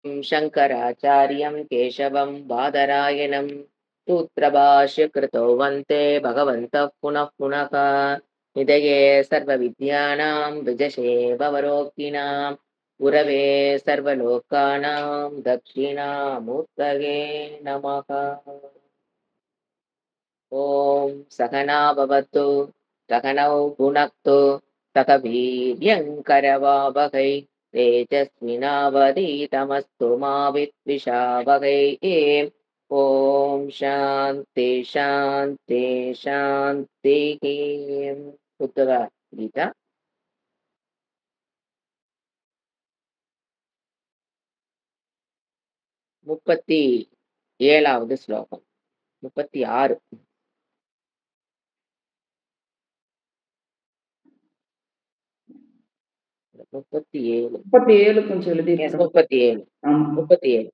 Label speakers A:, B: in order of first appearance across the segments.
A: शङ्कराचार्यं केशवं बादरायणं सूत्रभाष्यकृतौ वन्ते भगवन्तः पुनः पुनः निधये सर्वविद्यानां विजशे भवरोगिणां गुरवे सर्वलोकानां दक्षिणामूर्तये नमः। ॐ सहना भवतु सहनौ भुनक्तु सह वीर्यङ्करवावहै तेजस्विनावधीतमस्तु मा विद्विषावहै। ॐ शान्ति शान्ति शान्तिः। உத்தவ கீதா 37வது ஸ்லோகம். 36 37
B: 37 கொஞ்சம்
A: Yes,
B: எழுதிருக்கேன்.
A: 37
B: ஆமா.
A: 37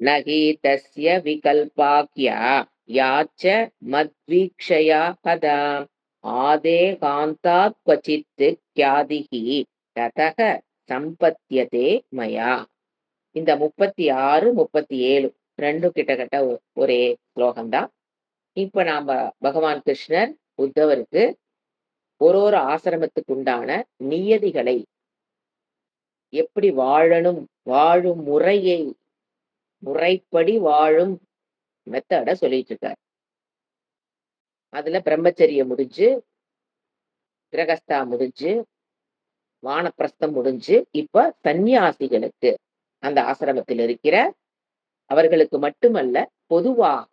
A: நகி தஸ்ய விகல்பாக்யா யாச்ச மத்வீக்ஷயா கதா ஆதே காந்தாத் क्वचित् க்யாதிஹி ததக சம்பத்யதே மயா. இந்த 36 37 ரெண்டும் கிட்டத்தட்ட ஒரே ஸ்லோகம்தான். இப்ப நாம பகவான் கிருஷ்ணர் உத்தவருக்கு ஒரு ஆசிரமத்துக்கு உண்டான நியதிகளை எப்படி வாழணும், வாழும் முறையை, முறைப்படி வாழும் மெத்தட சொல்லிட்டு இருக்காரு. அதுல பிரம்மச்சரியம் முடிஞ்சு, கிரகஸ்தா முடிஞ்சு, வானப்பிரஸ்தம் முடிஞ்சு, இப்ப சந்நியாசிகளுக்கு அந்த ஆசிரமத்தில் இருக்கிற அவர்களுக்கு மட்டுமல்ல, பொதுவாக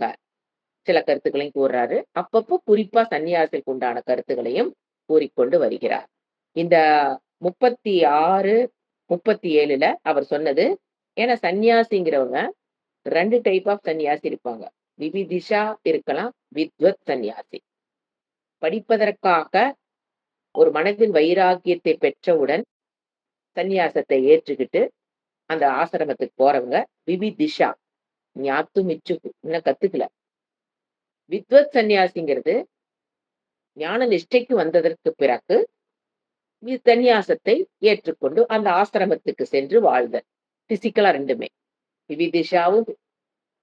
A: சில கருத்துக்களையும் கூறுறாரு. அப்பப்போ குறிப்பா சந்நியாசிக்கு உண்டான கருத்துக்களையும் கூறிக்கொண்டு வருகிறார். இந்த 36, 37ல அவர் சொன்னது, ஏன்னா சந்நியாசிங்கிறவங்க 2 டைப் ஆஃப் சந்நியாசி இருப்பாங்க. விவிதிஷா இருக்கலாம், வித்வத் சந்நியாசி. படிப்பதற்காக ஒரு மனதில் வைராக்கியத்தை பெற்றவுடன் சந்நியாசத்தை ஏற்றுக்கிட்டு அந்த ஆசிரமத்துக்கு போறவங்க விவிதிஷா, ஞாத்து மிச்சு, இன்னும் கத்துக்கல. வித்வத் சந்நியாசிங்கிறது ஞான நிஷ்டைக்கு வந்ததற்கு பிறகு சந்நியாசத்தை ஏற்றுக்கொண்டு அந்த ஆசிரமத்துக்கு சென்று வாழ்தல். பிசிக்கலா ரெண்டுமே, விவிதிஷாவும்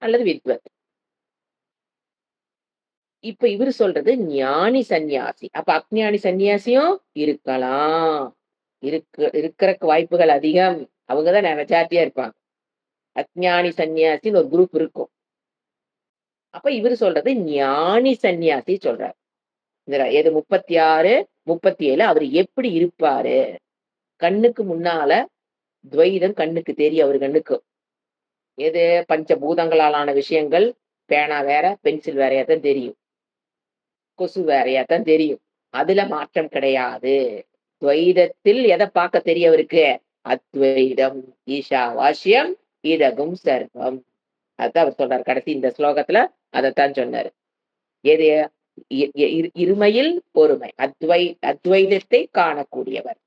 A: அல்லது வித்வத். இப்ப இவரு சொல்றது ஞானி சந்நியாசி. அப்ப அக்ஞானி சந்நியாசியும் இருக்கலாம், இருக்கிறக்கு வாய்ப்புகள் அதிகம். அவங்கதான் மெஜாரிட்டியா இருப்பாங்க. அக்ஞானி சந்நியாசின்னு ஒரு குரூப் இருக்கும். அப்ப இவரு சொல்றது ஞானி சந்நியாசி சொல்றாரு. எது 36, 37 அவர் எப்படி இருப்பாரு? கண்ணுக்கு முன்னால துவைதம் கண்ணுக்கு தெரியும். அவர் கண்ணுக்கு எது பஞ்சபூதங்களாலான விஷயங்கள், பேனா வேற பென்சில் வேறையாத்தான் தெரியும், கொசு வேறையாத்தான் தெரியும். அதுல மாற்றம் கிடையாது. துவைதத்தில் எதை பார்க்க தெரிய அவருக்கு? அத்வைதம் ஈஷாவாஸ்யம் இதகும் சர்வம். அதான் அவர் சொல்றாரு கடைசி இந்த ஸ்லோகத்துல. அதைத்தான் சொன்னாரு. எது இருமையில் ஒருமை, அத்வைதத்தை காணக்கூடியவர்.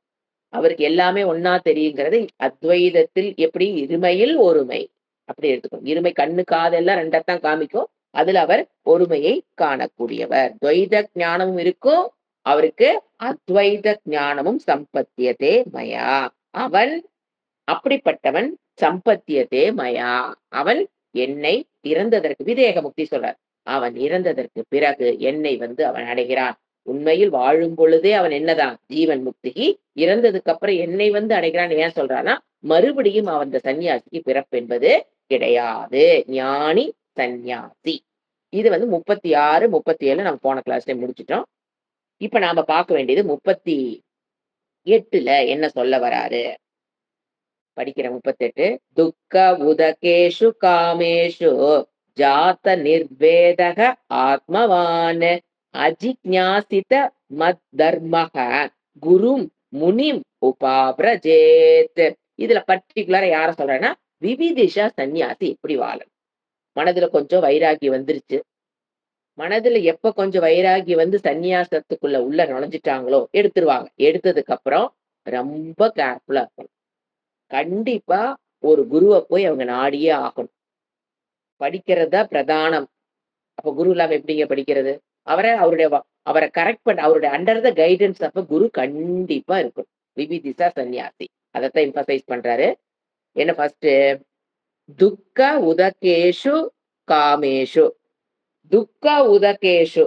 A: அவருக்கு எல்லாமே ஒன்னா தெரியுங்கிறது அத்வைதத்தில். எப்படி? இருமையில் ஒருமை அப்படி எடுத்துக்கணும். இருமை கண்ணு காதெல்லாம் ரெண்டத்தான் காமிக்கும். அதுல அவர் ஒருமையை காணக்கூடியவர். துவைத ஞானமும் இருக்கும் அவருக்கு, அத்வைத ஞானமும் சம்பத்தியதே மயா. அவன் அப்படிப்பட்டவன், சம்பத்தியதே மயா. அவன் என்னை இறந்ததற்கு, விதேக முக்தி சொல்றார், அவன் இறந்ததற்கு பிறகு என்னை அவன் அடைகிறான். உண்மையில் வாழும் பொழுதே அவன் என்னதான் ஜீவன் முக்தி, இறந்ததுக்கு அப்புறம் என்னை அடைகிறான். ஏன் சொல்றான்னா, மறுபடியும் அவன் அந்த சன்னியாசிக்கு பிறப்பு என்பது கிடையாது. ஞானி சந்நியாசி. இது 36, 37 நம்ம போன கிளாஸ்ல முடிச்சிட்டோம். இப்ப நாம பார்க்க வேண்டியது 38ல என்ன சொல்ல வராரு படிக்கிற. 38 துக்க உதகேஷு காமேஷு ஜாத நிர்வேதக ஆத்மவான் அஜிக்ஞாசித மத் தர்மக குரும் முனிம் உபாப்ரஜேத். இதுல பர்டிகுலரா யார சொல்றேன்னா, விவிதிஷா சந்நியாசி எப்படி வாழணும். மனதுல கொஞ்சம் வைராகி வந்துருச்சு. மனதுல எப்ப கொஞ்சம் வைராகி சந்நியாசத்துக்குள்ள உள்ள நுழைஞ்சிட்டாங்களோ எடுத்துருவாங்க. எடுத்ததுக்கு அப்புறம் ரொம்ப கேர்ஃபுல்லா இருக்கணும். கண்டிப்பா ஒரு குருவை போய் அவங்க நாடியே ஆகணும். படிக்கிறதா பிரதானம். அப்ப குரு இல்லாம எப்படிங்க படிக்கிறது? அவரை கரெக்ட் பண்ண, அவருடைய அண்டர் த கைடன்ஸ் அப்ப குரு கண்டிப்பா இருக்கும். விவிதிஷா சந்நியாசி. அதைத்தான் எம்பசைஸ் பண்றாரு. என்ன ஃபர்ஸ்ட் துக்க உதகேஷு காமேஷு. துக்க உதகேஷு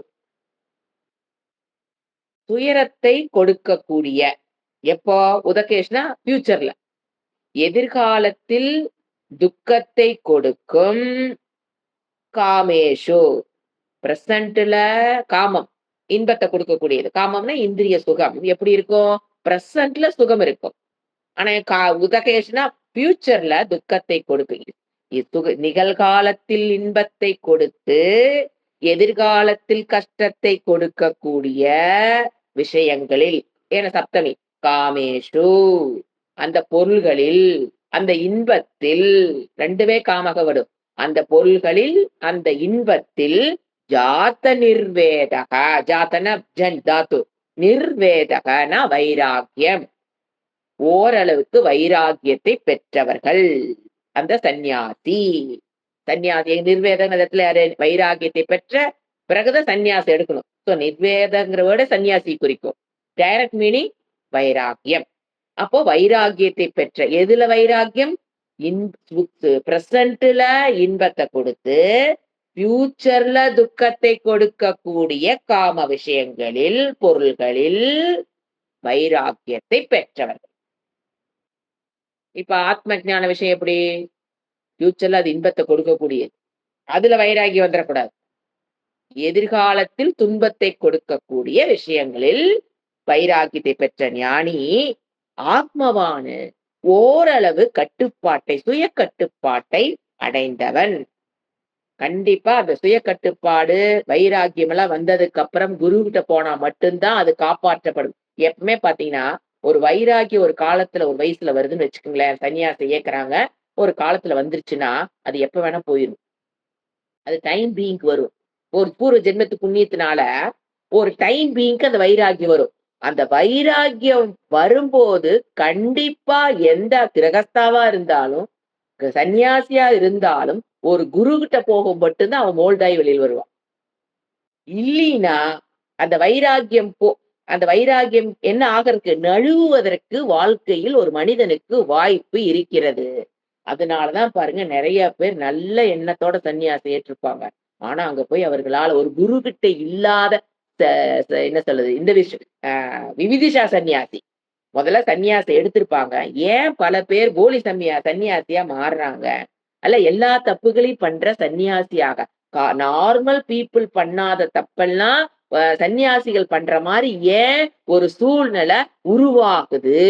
A: துயரத்தை கொடுக்கக்கூடிய. எப்போ? உதகேஷ்னா ஃபியூச்சர்ல. எதிர்காலத்தில் துக்கத்தை கொடுக்கும். காமேஷு பிரசன்ட்ல காமம் இன்பத்தை கொடுக்கக்கூடியது. காமம்னா இந்திரிய சுகம். எப்படி இருக்கும்? பிரசன்ட்ல சுகம் இருக்கும். ஆனா உதகேஷ்னா ஃபியூச்சர்ல துக்கத்தை கொடுக்கும். நிகழ்காலத்தில் இன்பத்தை கொடுத்து எதிர்காலத்தில் கஷ்டத்தை கொடுக்கக்கூடிய விஷயங்களில் ஏன சப்தமி காமேஷு அந்த பொருள்களில் அந்த இன்பத்தில் ரெண்டுமே காமக வரும். அந்த பொருள்களில் அந்த இன்பத்தில் ஜாத்த நிர்வேதக ஜாத்தன ஜன் தாத்து நிர்வேதகன வைராக்கியம் ஓரளவுக்கு வைராக்கியத்தை பெற்றவர்கள் அந்த சந்நியாசி. சந்நியாசி நிர்வேதத்துல யாரு? வைராக்கியத்தை பெற்ற பிறகுதான் சந்நியாசி எடுக்கணும். சோ நிர்வேதங்கிற வேர்டு சந்நியாசி குறிக்கும். டைரக்ட் மீனிங் வைராக்கியம். அப்போ வைராக்கியத்தை பெற்ற எதுல வைராக்கியம்? பிரசன்ட்ல இன்பத்தை கொடுத்து ஃபியூச்சர்ல துக்கத்தை கொடுக்கக்கூடிய காம விஷயங்களில் பொருள்களில் வைராக்கியத்தை பெற்றவர்கள். இப்ப ஆத்ம ஞான விஷயம் எப்படி? ஃபியூச்சர்ல அது இன்பத்தை கொடுக்கக்கூடியது. அதுல வைராகியம் வந்துடக்கூடாது. எதிர்காலத்தில் துன்பத்தை கொடுக்கக்கூடிய விஷயங்களில் வைராக்கியத்தை பெற்ற ஞானி ஆத்மவான ஓரளவு கட்டுப்பாட்டை சுய கட்டுப்பாட்டை அடைந்தவன். கண்டிப்பா அந்த சுய கட்டுப்பாடு வைராக்கியம் எல்லாம் வந்ததுக்கு அப்புறம் குரு கிட்ட போனா மட்டும்தான் அது காப்பாற்றப்படும். எப்பவுமே பாத்தீங்கன்னா ஒரு வைராக்கியம் ஒரு காலத்துல ஒரு வயசுல வருதுன்னு வச்சுக்கோங்களேன், சன்னியாசம் இயக்குறாங்க, ஒரு காலத்துல வந்துருச்சுன்னா அது எப்ப வேணா போயிடும். அது டைம் பீயிங்க்கு வரும். ஒரு பூர்வ ஜென்மத்து புண்ணியத்தினால ஒரு டைம் பீயிங்க்கு அந்த வைராக்கியம் வரும். அந்த வைராக்கியம் வரும்போது கண்டிப்பா எந்த கிரகஸ்தாவா இருந்தாலும் சன்னியாசியா இருந்தாலும் ஒரு குரு கிட்ட போகும் மட்டும்தான் அவன் மோல்டாய் வெளியில் வருவான். இல்லைன்னா அந்த வைராக்கியம் அந்த வைராக்கியம் என்ன ஆகிறதுக்கு நழுவுவதற்கு வாழ்க்கையில் ஒரு மனிதனுக்கு வாய்ப்பு இருக்கிறது. அதனாலதான் பாருங்க நிறைய பேர் நல்ல எண்ணத்தோட சன்னியாசம் ஏற்றிருப்பாங்க. ஆனா அங்க போய் அவர்களால் ஒரு குரு கிட்ட இல்லாத என்ன சொல்றது இந்த விஷயம் விவிதிஷா சன்னியாசி முதல்ல சன்னியாசம் எடுத்திருப்பாங்க. ஏன் பல பேர் போலி சன்னியாசியா மாறுறாங்க? அல்ல எல்லா தப்புகளையும் பண்ற சன்னியாசியாக நார்மல் பீப்புள் பண்ணாத தப்பெல்லாம் சன்னியாசிகள் பண்ற மாதிரி ஏன் ஒரு சூழ்நிலை உருவாகுது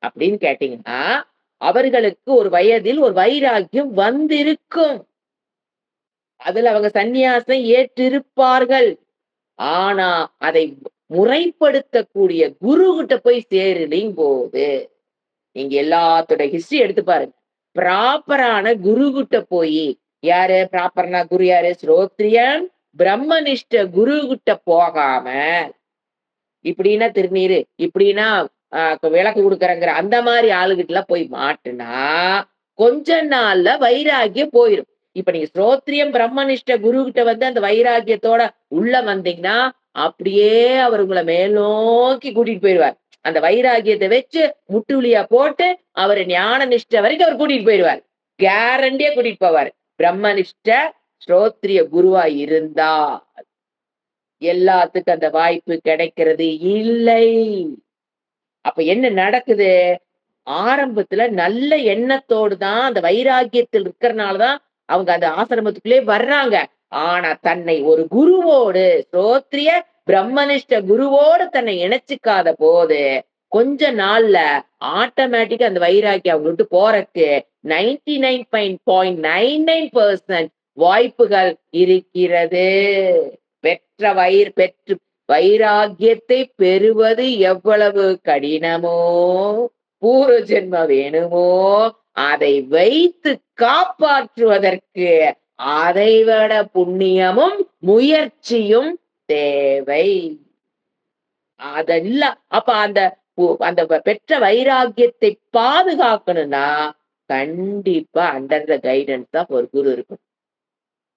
A: அப்படின்னு கேட்டீங்கன்னா, அவர்களுக்கு ஒரு வயதில் ஒரு வைராக்கியம் வந்திருக்கும். அதுல அவங்க சந்நியாசம் ஏற்றிருப்பார்கள். ஆனா அதை முறைப்படுத்தக்கூடிய குரு கிட்ட போய் சேருலிங் போது நீங்க எல்லாத்தோட ஹிஸ்டரி எடுத்து பாருங்க. ப்ராப்பரான குரு கிட்ட போய் யாரு ப்ராப்பர்னா குரு யாரு? ஸ்ரோத்ரியன் பிரம்மனிஷ்ட குரு கிட்ட போகாம இப்படின்னா திருநீரு இப்படின்னா விளக்கு கொடுக்கறங்கிற அந்த மாதிரி ஆளுகிட்ட போய் மாட்டுனா கொஞ்ச நாள்ல வைராகியம் போயிடும். இப்ப நீங்க ஸ்ரோத்ரியம் பிரம்மனிஷ்ட குரு கிட்ட வந்து அந்த வைராகியத்தோட உள்ள வந்தீங்கன்னா அப்படியே அவர் உங்களை மேல் நோக்கி கூட்டிட்டு போயிடுவார். அந்த வைராகியத்தை வச்சு முட்டுலியா போட்டு அவர் ஞான நிஷ்ட வரைக்கும் அவர் கூட்டிட்டு போயிடுவார். கேரண்டியா கூட்டிட்டு போவார். பிரம்மனிஷ்ட ஸ்ரோத்ரிய குருவா இருந்தா எல்லாத்துக்கும் அந்த வாய்ப்பு கிடைக்கிறது இல்லை. அப்ப என்ன நடக்குது? ஆரம்பத்துல நல்ல எண்ணத்தோடு தான் அந்த வைராக்கியத்தில் இருக்கிறனாலதான் அவங்க அந்த ஆசிரமத்துக்குள்ளே வர்றாங்க. ஆனா தன்னை ஒரு குருவோடு ஸ்ரோத்ரிய பிரம்மனிஷ்ட குருவோடு தன்னை இணைச்சிக்காத போது கொஞ்ச நாள்ல ஆட்டோமேட்டிக்கா அந்த வைராக்கியம் அவங்க விட்டு போறதுக்கு 99.99% வாய்ப்புகள் இருக்கிறது. பெற்று வைராக்கியத்தை பெறுவது எவ்வளவு கடினமோ, பூர்வ ஜென்ம வேணுமோ, அதை வைத்து காப்பாற்றுவதற்கு அதைவிட புண்ணியமும் முயற்சியும் தேவை. அதெல்லாம் அப்ப அந்த பெற்ற வைராக்கியத்தை பாதுகாக்கணும்னா கண்டிப்பா அண்டர் த கைடன்ஸ் ஆஃப் ஒரு குரு இருக்கும்.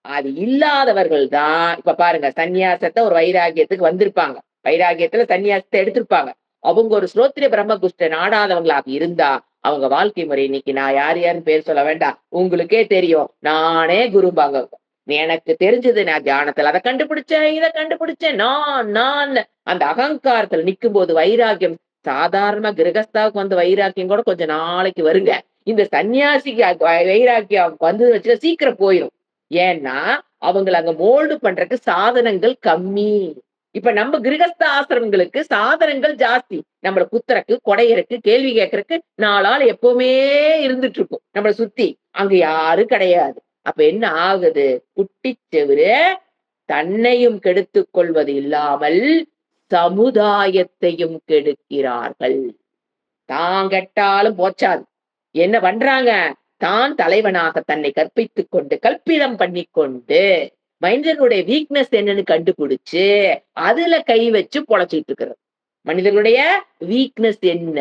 A: அது இல்லாதவர்கள் தான் இப்ப பாருங்க சன்னியாசத்தை ஒரு வைராகியத்துக்கு வந்திருப்பாங்க. வைராகியத்துல சன்னியாசத்தை எடுத்திருப்பாங்க. அவங்க ஒரு ஸ்ரோத்ரிய பிரம்மகுஷ்ட நாடாதவங்களாக இருந்தா அவங்க வாழ்க்கை முறை இன்னைக்கு நான் யாருன்னு பேர் சொல்ல வேண்டாம், உங்களுக்கே தெரியும். நானே குருபாங்க. எனக்கு தெரிஞ்சது நான் தியானத்துல அதை கண்டுபிடிச்சேன், இதை கண்டுபிடிச்சேன், நான் அந்த அகங்காரத்துல நிக்கும் போது வைராக்கியம் சாதாரண கிரகஸ்தாவுக்கு வந்து வைராக்கியம் கூட கொஞ்சம் நாளைக்கு வருங்க. இந்த சன்னியாசிக்கு வைராக்கியம் வந்து வச்சு சீக்கிரம் போயிடும். ஏன்னா அவங்களை அங்க மோல்டு பண்றதுக்கு சாதனங்கள் கம்மி. இப்ப நம்ம கிரகஸ்த ஆசிரமங்களுக்கு சாதனங்கள் ஜாஸ்தி. நம்மள குத்துறக்கு, கொடையறக்கு, கேள்வி கேட்கறக்கு 4 ஆள் எப்பவுமே இருந்துட்டு இருக்கும் நம்மள சுத்தி. அங்க யாரும் கிடையாது. அப்ப என்ன ஆகுது? குட்டிச் செவுரு தன்னையும் கெடுத்துக் கொள்வது இல்லாமல் சமுதாயத்தையும் கெடுக்கிறார்கள். தான் கெட்டாலும் போச்சாது. என்ன பண்றாங்க? தான் தலைவனாக தன்னை கற்பித்துக் கொண்டு, கற்பிதம் பண்ணிக்கொண்டு, மனிதனுடைய வீக்னஸ் என்னன்னு கண்டுபிடிச்சு, அதுல கை வச்சு பொழைச்சிட்டு இருக்கிறது. மனிதர்களுடைய வீக்னஸ் என்ன?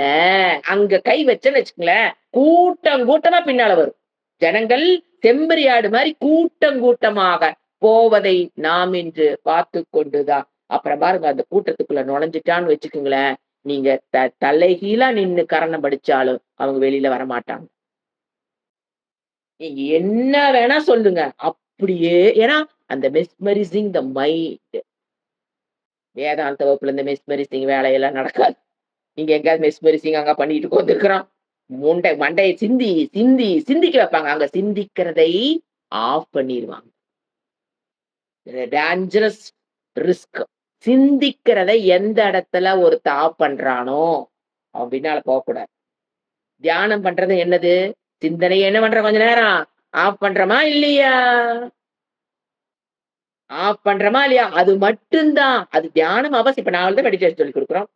A: அங்க கை வச்சேன்னு வச்சுக்கங்களேன், கூட்டம் கூட்டமா பின்னால வரும். ஜனங்கள் செம்பரியாடு மாதிரி கூட்டம் கூட்டமாக போவதை நாம் இன்று பார்த்து கொண்டுதான். அப்புறம் பாருங்க, அந்த கூட்டத்துக்குள்ள நுழைஞ்சிட்டான்னு வச்சுக்கோங்களேன், நீங்க தலைகீழா நின்னு கரணம் படிச்சாலும் அவங்க வெளியில வரமாட்டாங்க. நீங்க என்ன வேணா சொல்லுங்க. அப்படியே ஏன்னா அந்த மெஸ்மரைசிங் த மைண்ட். வேதாந்த வகுப்புல இந்த மெஸ்மரைசிங் வேலையெல்லாம் நடக்காது. நீங்க எங்கேயாவது மெஸ்மரைசிங் அங்க பண்ணிட்டு உட்கார்ந்திருக்கிறோம். மண்டைய சிந்தி சிந்தி சிந்திக்க வைப்பாங்க. அங்க சிந்திக்கிறதை ஆஃப் பண்ணிருவாங்க. Dangerous risk. சிந்திக்கிறதை எந்த இடத்துல ஒருத்த ஆஃப் பண்றானோ அவன் பின்னால போகக்கூடாது. தியானம் பண்றது என்னது? சிந்தனை என்ன பண்ற கொஞ்ச நேரம் ஆஃப் பண்றோமா இல்லையா? ஆஃப் பண்றோமா இல்லையா? அது மட்டும்தான். அது தியானம் அவசியம். இப்ப நான் தான் மெடிடேஷன் சொல்லி கொடுக்குறோம்.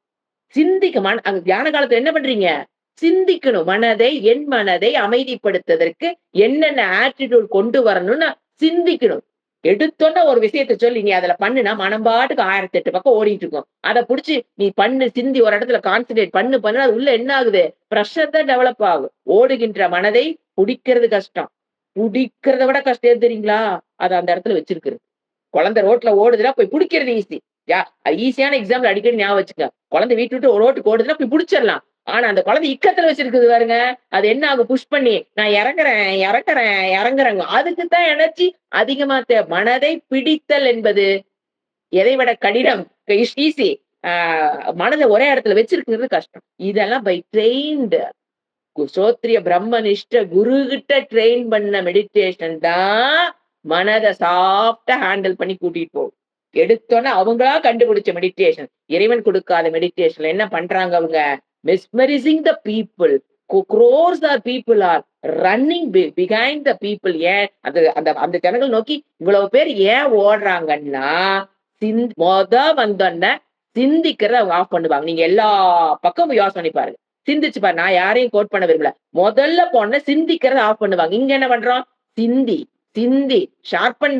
A: சிந்திக்க அங்க தியான காலத்துல என்ன பண்றீங்க? சிந்திக்கணும். என் மனதை அமைதிப்படுத்துவதற்கு என்னென்ன ஆட்டிடியூட் கொண்டு வரணும்னு சிந்திக்கணும். எடுத்தோன்ன ஒரு விஷயத்த சொல்லி நீ அதுல பண்ணுனா மனம் பாட்டுக்கு 1008 பக்கம் ஓடிட்டு இருக்கும். அதை புடிச்சு நீ பண்ணு, சிந்தி ஒரு இடத்துல கான்சென்ட்ரேட் பண்ணு அது உள்ள என்ன ஆகுது? பிரஷர் தான் டெவலப் ஆகும். ஓடுகின்ற மனதை புடிக்கிறது கஷ்டம். புடிக்கிறத விட கஷ்டம் எது தெரியுங்களா? அது அந்த இடத்துல வச்சிருக்கிறது. குழந்தை ரோட்ல ஓடுதுன்னா போய் புடிக்கிறது ஈஸி. ஈஸியான எக்ஸாம்பிள் அடிக்கடி ஞாபகம் வச்சுக்க. குழந்தை வீட்டு விட்டு ஒரு ரோட்டுக்கு ஓடுதுன்னா போய் புடிச்சிடலாம். ஆனா அந்த குழந்தை இக்கத்துல வச்சிருக்குது பாருங்க, அது என்ன ஆகும்? புஷ் பண்ணி நான் இறங்குறேங்க. அதுக்குத்தான் எனர்ஜி அதிகமா மனதை பிடித்தல் என்பது எதை விட கடினம். ஈஸி. மனதை ஒரே இடத்துல வச்சிருக்கிறது கஷ்டம். இதெல்லாம் பை ட்ரெயின்டு ஸ்ரோத்ரிய பிரம்மனிஷ்ட குரு கிட்ட ட்ரெயின் பண்ண மெடிடேஷன் தான் மனதை சாஃப்டா ஹேண்டில் பண்ணி கூட்டிட்டு போகும். எடுத்தோன்னே அவங்களா கண்டுபிடிச்ச மெடிடேஷன், இறைவன் கொடுக்காத மெடிடேஷன் என்ன பண்றாங்க அவங்க? Mesmerizing the people. crores are people are running behind the people. ஏன் அந்த அந்த அந்த ஜனங்கள் நோக்கி இவ்வளவு பேர் ஏன் ஓடுறாங்கன்னா, வந்தோன்ன சிந்திக்கிறத அவங்க ஆஃப் பண்ணுவாங்க. நீங்க எல்லா பக்கமும் யோசனை பாருங்க, சிந்திச்சு பாரு. நான் யாரையும் கோட் பண்ண விரும்பல. முதல்ல போன சிந்திக்கிறத ஆஃப் பண்ணுவாங்க. இங்க என்ன பண்றோம்? சிந்தி சிந்தி ஷார்பன்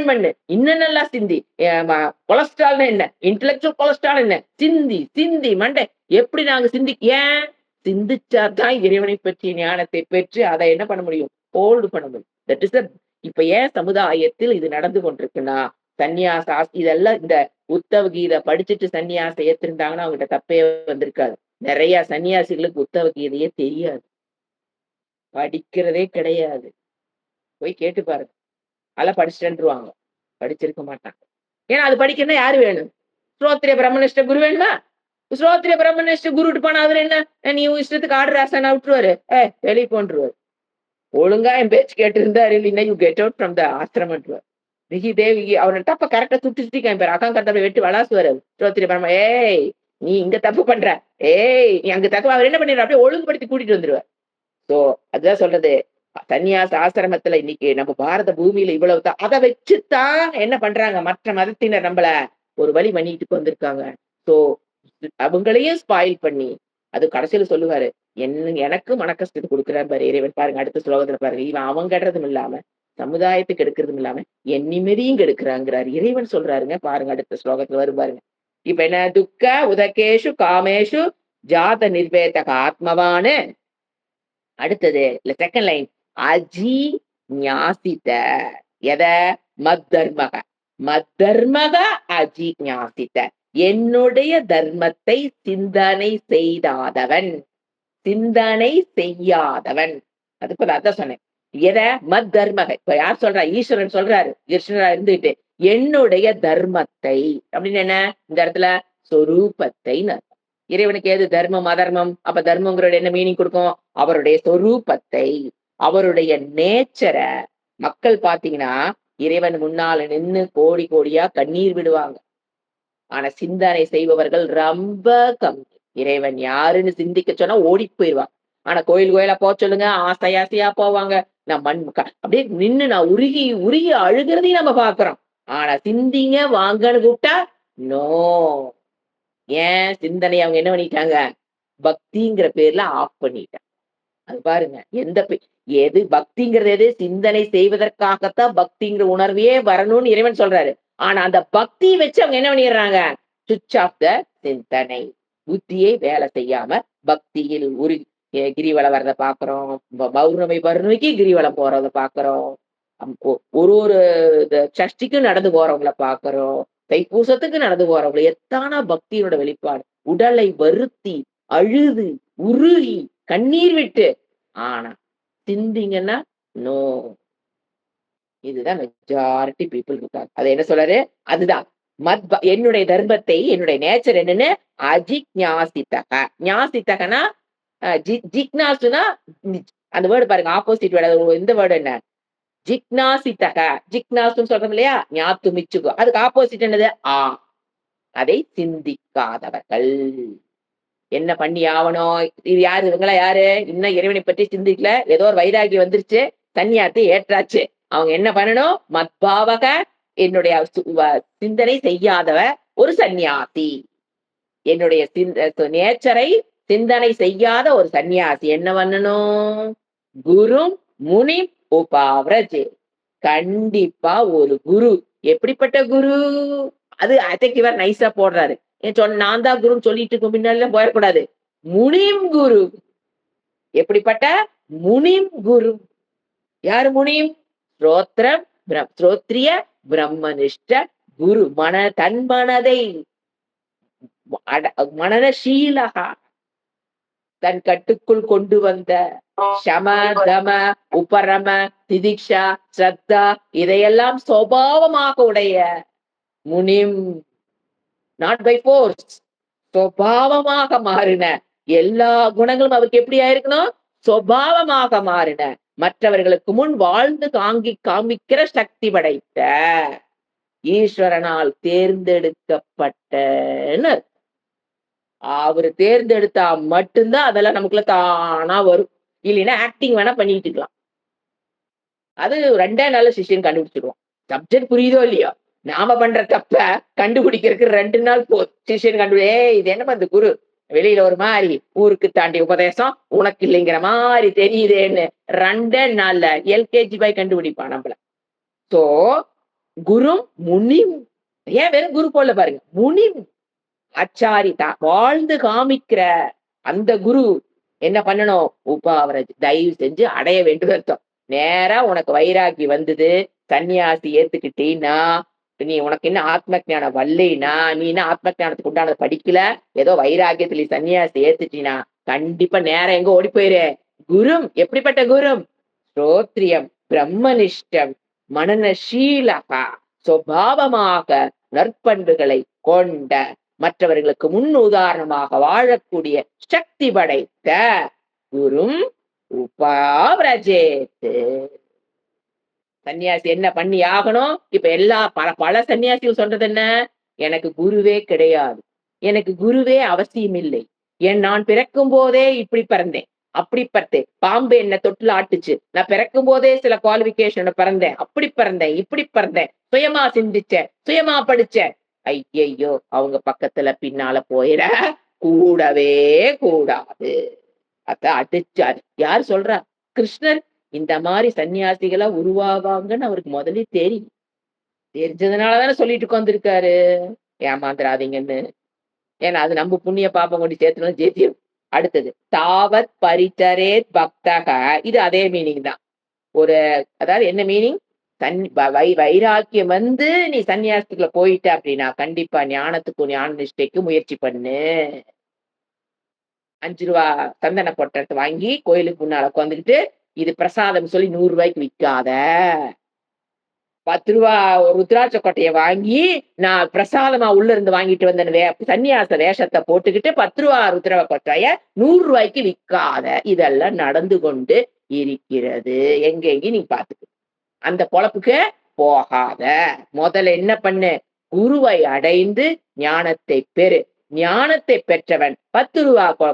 A: பண்ணு இன்னும் நல்லா சிந்தி. கொலஸ்ட்ரால் என்ன? இன்டெலக்சுவல் கொலஸ்ட்ரால் என்ன? சிந்தி சிந்தி மண்டை. எப்படி நாங்க ஏன் சிந்திச்சாதான் இறைவனை பற்றிய ஞானத்தை பெற்று அதை என்ன பண்ண முடியும்? ஹோல்டு பண்ண முடியும். தட் இஸ் இப்ப ஏன் சமுதாயத்தில் இது நடந்து கொண்டிருக்குன்னா, சன்னியாச இதெல்லாம் இந்த உத்தவ கீதை படிச்சுட்டு சன்னியாசம் ஏத்திருந்தாங்கன்னா அவங்ககிட்ட தப்பே வந்திருக்காது. நிறைய சன்னியாசிகளுக்கு உத்தவ கீதையே தெரியாது, படிக்கிறதே கிடையாது. போய் கேட்டு பாருங்க. அதெல்லாம் படிச்சுட்டுருவாங்க, படிச்சிருக்க மாட்டாங்க. ஏன்னா அது படிக்கணும்னா யாரு வேணும்? ஸ்ரோத்ரிய பிரம்மனிஷ்ட குரு வேணுமா? ஸ்ரோத்ரிய பிரம்மனிஷ்ட குருட்டு போனா அவரு என்ன, நீ இஷ்டத்துக்கு ஆர்டர் ஆசானா விட்டுருவாரு, வெளியே போன்றுவாரு. ஒழுங்கா என் பேச்சு கேட்டு இருந்தாரு இல்லைன்னா you get out from the ஆசிரமன்றுவார். மிகி தேவி அவனை தப்ப கரெக்டா சுட்டி காமிப்பாரு. அகங்காரத்தை வெட்டி வளாசுவாரு. ஸ்ரோத்ரிய பிரம்ம, ஏய் நீ இங்க தப்பு பண்ற, நீ அங்க தப்பு. அவர் என்ன பண்ணிடுற? அப்படியே ஒழுங்குபடுத்தி கூட்டிட்டு வந்துருவார். சோ அதுதான் சொல்றது, சன்னியாச ஆசிரமத்துல இன்னைக்கு நம்ம பாரத பூமியில இவ்வளவுதான். அதை வச்சுதான் என்ன பண்றாங்க மற்ற மதத்தினர் நம்மள ஒரு வழி பண்ணிட்டு வந்திருக்காங்க. சோ அவங்களையும் ஸ்பாயில் பண்ணி அது கடைசியில சொல்லுவாரு, எனக்கு மன கஷ்டத்தை கொடுக்குறாரு பாரு இறைவன். பாருங்க அடுத்த ஸ்லோகத்துல பாருங்க, இவன் அவன் கெடுறதும் இல்லாம சமுதாயத்துக்கு எடுக்கிறதும் இல்லாம என் நிம்மதியும் கெடுக்கிறாங்கிறாரு இறைவன் சொல்றாருங்க. பாருங்க அடுத்த ஸ்லோகத்துல வரும் பாருங்க. இப்ப என்ன? துக்க உதகேஷு காமேஷு ஜாத நிர்வேதக ஆத்மவானு. அடுத்தது இல்ல செகண்ட் லைன், அஜி ஞாசித எத மத்தர்மக அஜி ஞாசித்த. என்னுடைய தர்மத்தை சிந்தனை செய்தாதவன், சிந்தனை செய்யாதவன். அதுக்கு அதான் சொன்னேன். எதை மத் தர்மக, இப்ப யார் சொல்றா? ஈஸ்வரன் சொல்றாரு. கிருஷ்ணரா இருந்துட்டு என்னுடைய தர்மத்தை அப்படின்னு என்ன இந்த இடத்துல சொரூபத்தை. இறைவனுக்கு ஏது தர்மம் அதர்மம்? அப்ப தர்மங்கிறோட என்ன மீனிங் கொடுக்கும்? அவருடைய சொரூபத்தை, அவருடைய நேச்சரை. மக்கள் பாத்தீங்கன்னா இறைவன் முன்னால நின்னு கோடி கோடியா கண்ணீர் விடுவாங்க. ஆனா சிந்தனை செய்பவர்கள் ரொம்ப கம்மி. இறைவன் யாருன்னு சிந்திக்க சொன்னா ஓடி போயிருவாங்க. ஆனா கோயில் கோயிலா போக சொல்லுங்க, ஆசை ஆசையா போவாங்க. நான் அப்படியே நின்னு நான் உருகி உருகி அழுகிறதையும் நம்ம பாக்குறோம். ஆனா சிந்திங்க வாங்கன்னு கூப்பிட்டா நோ. ஏன்? சிந்தனை அவங்க என்ன பண்ணிட்டாங்க? பக்திங்கிற பேர்ல ஆஃப் பண்ணிட்டாங்க. அது பாருங்க, எது பக்திங்கிறது எது? சிந்தனை செய்வதற்காகத்தான் பக்திங்கிற உணர்வையே வரணும்னு இறைவன் சொல்றாரு. ஆனா அந்த பக்தியை வச்சு அவங்க என்ன பண்ணிடுறாங்க? சுவிட்ச் ஆஃப் த சிந்தனை. புத்தியை வேலை செய்யாம பக்தியில் கிரிவலம் வர்றத பாக்குறோம். பௌர்ணமிக்கு கிரிவலம் போறத பாக்குறோம். ஒரு ஒரு சஷ்டிக்கும் நடந்து போறவங்கள பாக்குறோம். தைப்பூசத்துக்கு நடந்து போறவங்களை. எத்தான பக்தியோட வெளிப்பாடு. உடலை வருத்தி அழுது உருகி கண்ணீர் விட்டு. ஆனா சிந்திங்கன்னா நோ. இதுதான் மெஜாரிட்டி பீப்புள் இருக்காங்க. அது என்ன சொல்றாரு? அதுதான் என்னுடைய தர்மத்தை, என்னுடைய நேச்சர் என்னன்னு அஜிக்ஞாசித்தக. ஞாசித்தகனா ஜிக்னாசுனா அந்த வேர்டு பாருங்க, ஆப்போசிட் வேர்டு. இந்த வேர்டு என்ன? ஜிக்னாசித்தக. ஜிக்னாசுன்னு சொல்றோம் இல்லையா? ஞாத்து மிச்சுகு. அதுக்கு ஆப்போசிட் என்னது? அதை சிந்திக்காதவர்கள். என்ன பண்ணி ஆவணும்? இது யாரு? இவங்களா யாரு? இன்னும் இறைவனை பற்றி சிந்திக்கல. ஏதோ ஒரு வைராகி வந்துருச்சு, சன்னியாசத்தை ஏற்றாச்சு. அவங்க என்ன பண்ணணும்? மத்பாவக, என்னுடைய சிந்தனை செய்யாதவ ஒரு சன்னியாசி. என்னுடைய நேச்சரை சிந்தனை செய்யாத ஒரு சன்னியாசி என்ன பண்ணணும்? குரு முனி உபாவ்ரஜே. கண்டிப்பா ஒரு குரு. எப்படிப்பட்ட குரு? அது அதுக்கு இவர் நைஸா போடுறாரு. நான் தான் குருன்னு சொல்லிட்டு இருக்க முன்னால போயிடக்கூடாது. முனிம் குரு. எப்படிப்பட்ட முனிம் குரு? யாரு முனிம்? ஸ்ரோத்ரம் ஸ்ரோத்ரிய பிரம்மனிஷ்ட குரு. தன் மனதை மனநசீலகா தன் கட்டுக்குள் கொண்டு வந்த சம தம உபரம திதிக்ஷா ஸ்ரத்தா இதையெல்லாம் சுபாவமாக உடைய முனிம். நாட் பை ஃபோர்ஸ், சுபாவமாக மாறின. எல்லா குணங்களும் அவருக்கு எப்படி ஆயிருக்கணும்? சுபாவமாக மாறின. மற்றவர்களுக்கு முன் வாழ்ந்து காமிக்கிற சக்தி படைத்த ஈஸ்வரனால் தேர்ந்தெடுக்கப்பட்ட. அவரு தேர்ந்தெடுத்தா மட்டும்தான் அதெல்லாம் நமக்குள்ள தானா வரும். இல்லைன்னா ஆக்டிங் வேணா பண்ணிட்டு இருக்கலாம். அது 2 நாள்ல சிஷ்யன் கண்டுபிடிச்சிடுவான். சப்ஜெக்ட் புரியுதோ இல்லையோ, நாம பண்ற தப்ப கண்டுபிடிக்கிறதுக்கு 2 நாள் போதும். சிஷ்யன் இது என்னமா இந்த குரு வெளியில ஒரு மாதிரி ஊருக்கு தாண்டி உபதேசம், உனக்கு இல்லைங்கிற மாதிரி தெரியுதேன்னு 2 நாள்ல எல்கேஜி பாய் கண்டுபிடிப்பான் நம்மள. சோ குரு முனிம். ஏன் வெறும் குரு போல பாருங்க, முனிம் ஆச்சாரிதா வாழ்ந்து காமிக்கிற அந்த குரு என்ன பண்ணணும்? உபாவரஜ் தயவு செஞ்சு அடைய வேண்டும் அர்த்தம். நேரா உனக்கு வைராகி வந்தது, சன்னியாசி ஏத்துக்கிட்டீன்னா, நீ உனக்கு என்ன ஆத்ம ஞானம் வரலைன்னா, நீ என்ன ஆத்ம ஞானத்துக்கு உண்டானது படிக்கல, ஏதோ வைராகியத்துல சன்னியாசி ஏத்துட்டீனா கண்டிப்பா நேரம் எங்க ஓடி போயிரு? குரும். எப்படிப்பட்ட குரும்? ஸ்ரோத்ரியம் பிரம்மனிஷ்டம் மனநசீலகா சுபாவமாக நற்பண்புகளை கொண்ட மற்றவர்களுக்கு முன் உதாரணமாக வாழக்கூடிய சக்தி படைத்த குரும் உபாவ்ரஜேத். சன்னியாசி என்ன பண்ணி ஆகணும்? இப்ப எல்லா பல சன்னியாசிகள் சொல்றது என்ன? எனக்கு குருவே கிடையாது, எனக்கு குருவே அவசியம் இல்லை, நான் பிறக்கும் போதே இப்படி பிறந்தேன், அப்படி பிறந்தேன், பாம்பு என்ன தொட்டுல ஆட்டுச்சு, நான் பிறக்கும் போதே சில குவாலிபிகேஷன் பிறந்தேன், அப்படி பிறந்தேன், இப்படி பிறந்தேன், சுயமா சிந்திச்சேன், சுயமா படிச்சேன். ஐயையோ, அவங்க பக்கத்துல பின்னால போயிட கூடவே கூடாது. அத அடிச்சாரு. யார் சொல்றா? கிருஷ்ணர். இந்த மாதிரி சன்னியாசிகளா உருவாவாங்கன்னு அவருக்கு முதல்ல தெரியும். தெரிஞ்சதுனாலதானே சொல்லிட்டு உட்கார்ந்துருக்காரு ஏமாந்துராதீங்கன்னு. ஏன்னா அது நம்ம புண்ணிய பாப்பம் கொண்டு சேர்த்துணும் ஜெயிச்சிரும். அடுத்தது தாவத் பரிச்சரேத் பக்தக. இது அதே மீனிங் தான். அதாவது என்ன மீனிங்? வைராக்கியம் வந்து நீ சன்னியாசத்துக்குள்ள போயிட்ட அப்படின்னா கண்டிப்பா ஞானத்துக்கும் ஞான நிஷ்டைக்கும் முயற்சி பண்ணு. ரூ. 5 சந்தன பொட்டலத்த வாங்கி கோயிலுக்கு முன்னால உட்காந்துக்கிட்டு, இது பிரசாதம் சொல்லி ரூ. 100க்கு விக்காத. ரூ. 10 ருத்ராட்ச கொட்டைய வாங்கி, நான் பிரசாதமா உள்ள இருந்து வாங்கிட்டு வந்தேன்னு சன்னியாச வேஷத்த போட்டுக்கிட்டு ரூ. 10 ருத்ர கொட்டைய ரூ. 100க்கு விக்காத. இதெல்லாம் நடந்து கொண்டு இருக்கிறது. எங்கெங்க நீ பாத்துக்க. அந்த பொழப்புக்கு போகாத. முதல்ல என்ன பண்ணு? குருவை அடைந்து ஞானத்தை பெறு. ஞானத்தை பெற்றவன் ரூ. 10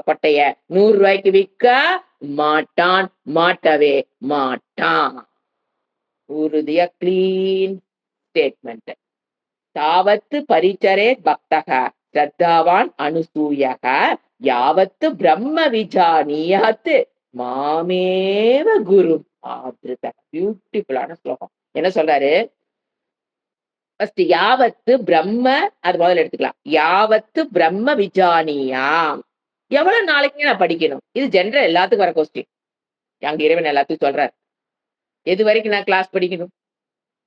A: கொட்டைய ரூ. 100க்கு விற்க மாட்டான், மாட்டவே மாட்டான். உறுதியா கிளீன் ஸ்டேட்மெண்ட். தாவத்து பரிச்சரே பக்தக ஸ்ரத்தாவான் அனுசூயக யாவத்து பிரம்ம விஜானியாத்து மாமேவ குரு ஆத்ருத. பியூட்டிஃபுல்லான ஸ்லோகம். என்ன சொல்றாரு? ஃபர்ஸ்ட் யாவத்து பிரம்ம, அது முதல்ல எடுத்துக்கலாம். யாவத்து பிரம்ம விஜானியாம். எவ்வளவு நாளைக்கு நான் படிக்கணும்? இது ஜெனரல் எல்லாத்துக்கும் வர கொஸ்டின். அங்க இறைவன் எல்லாத்துக்கும் சொல்றாரு. எது வரைக்கும் நான் கிளாஸ் படிக்கணும்?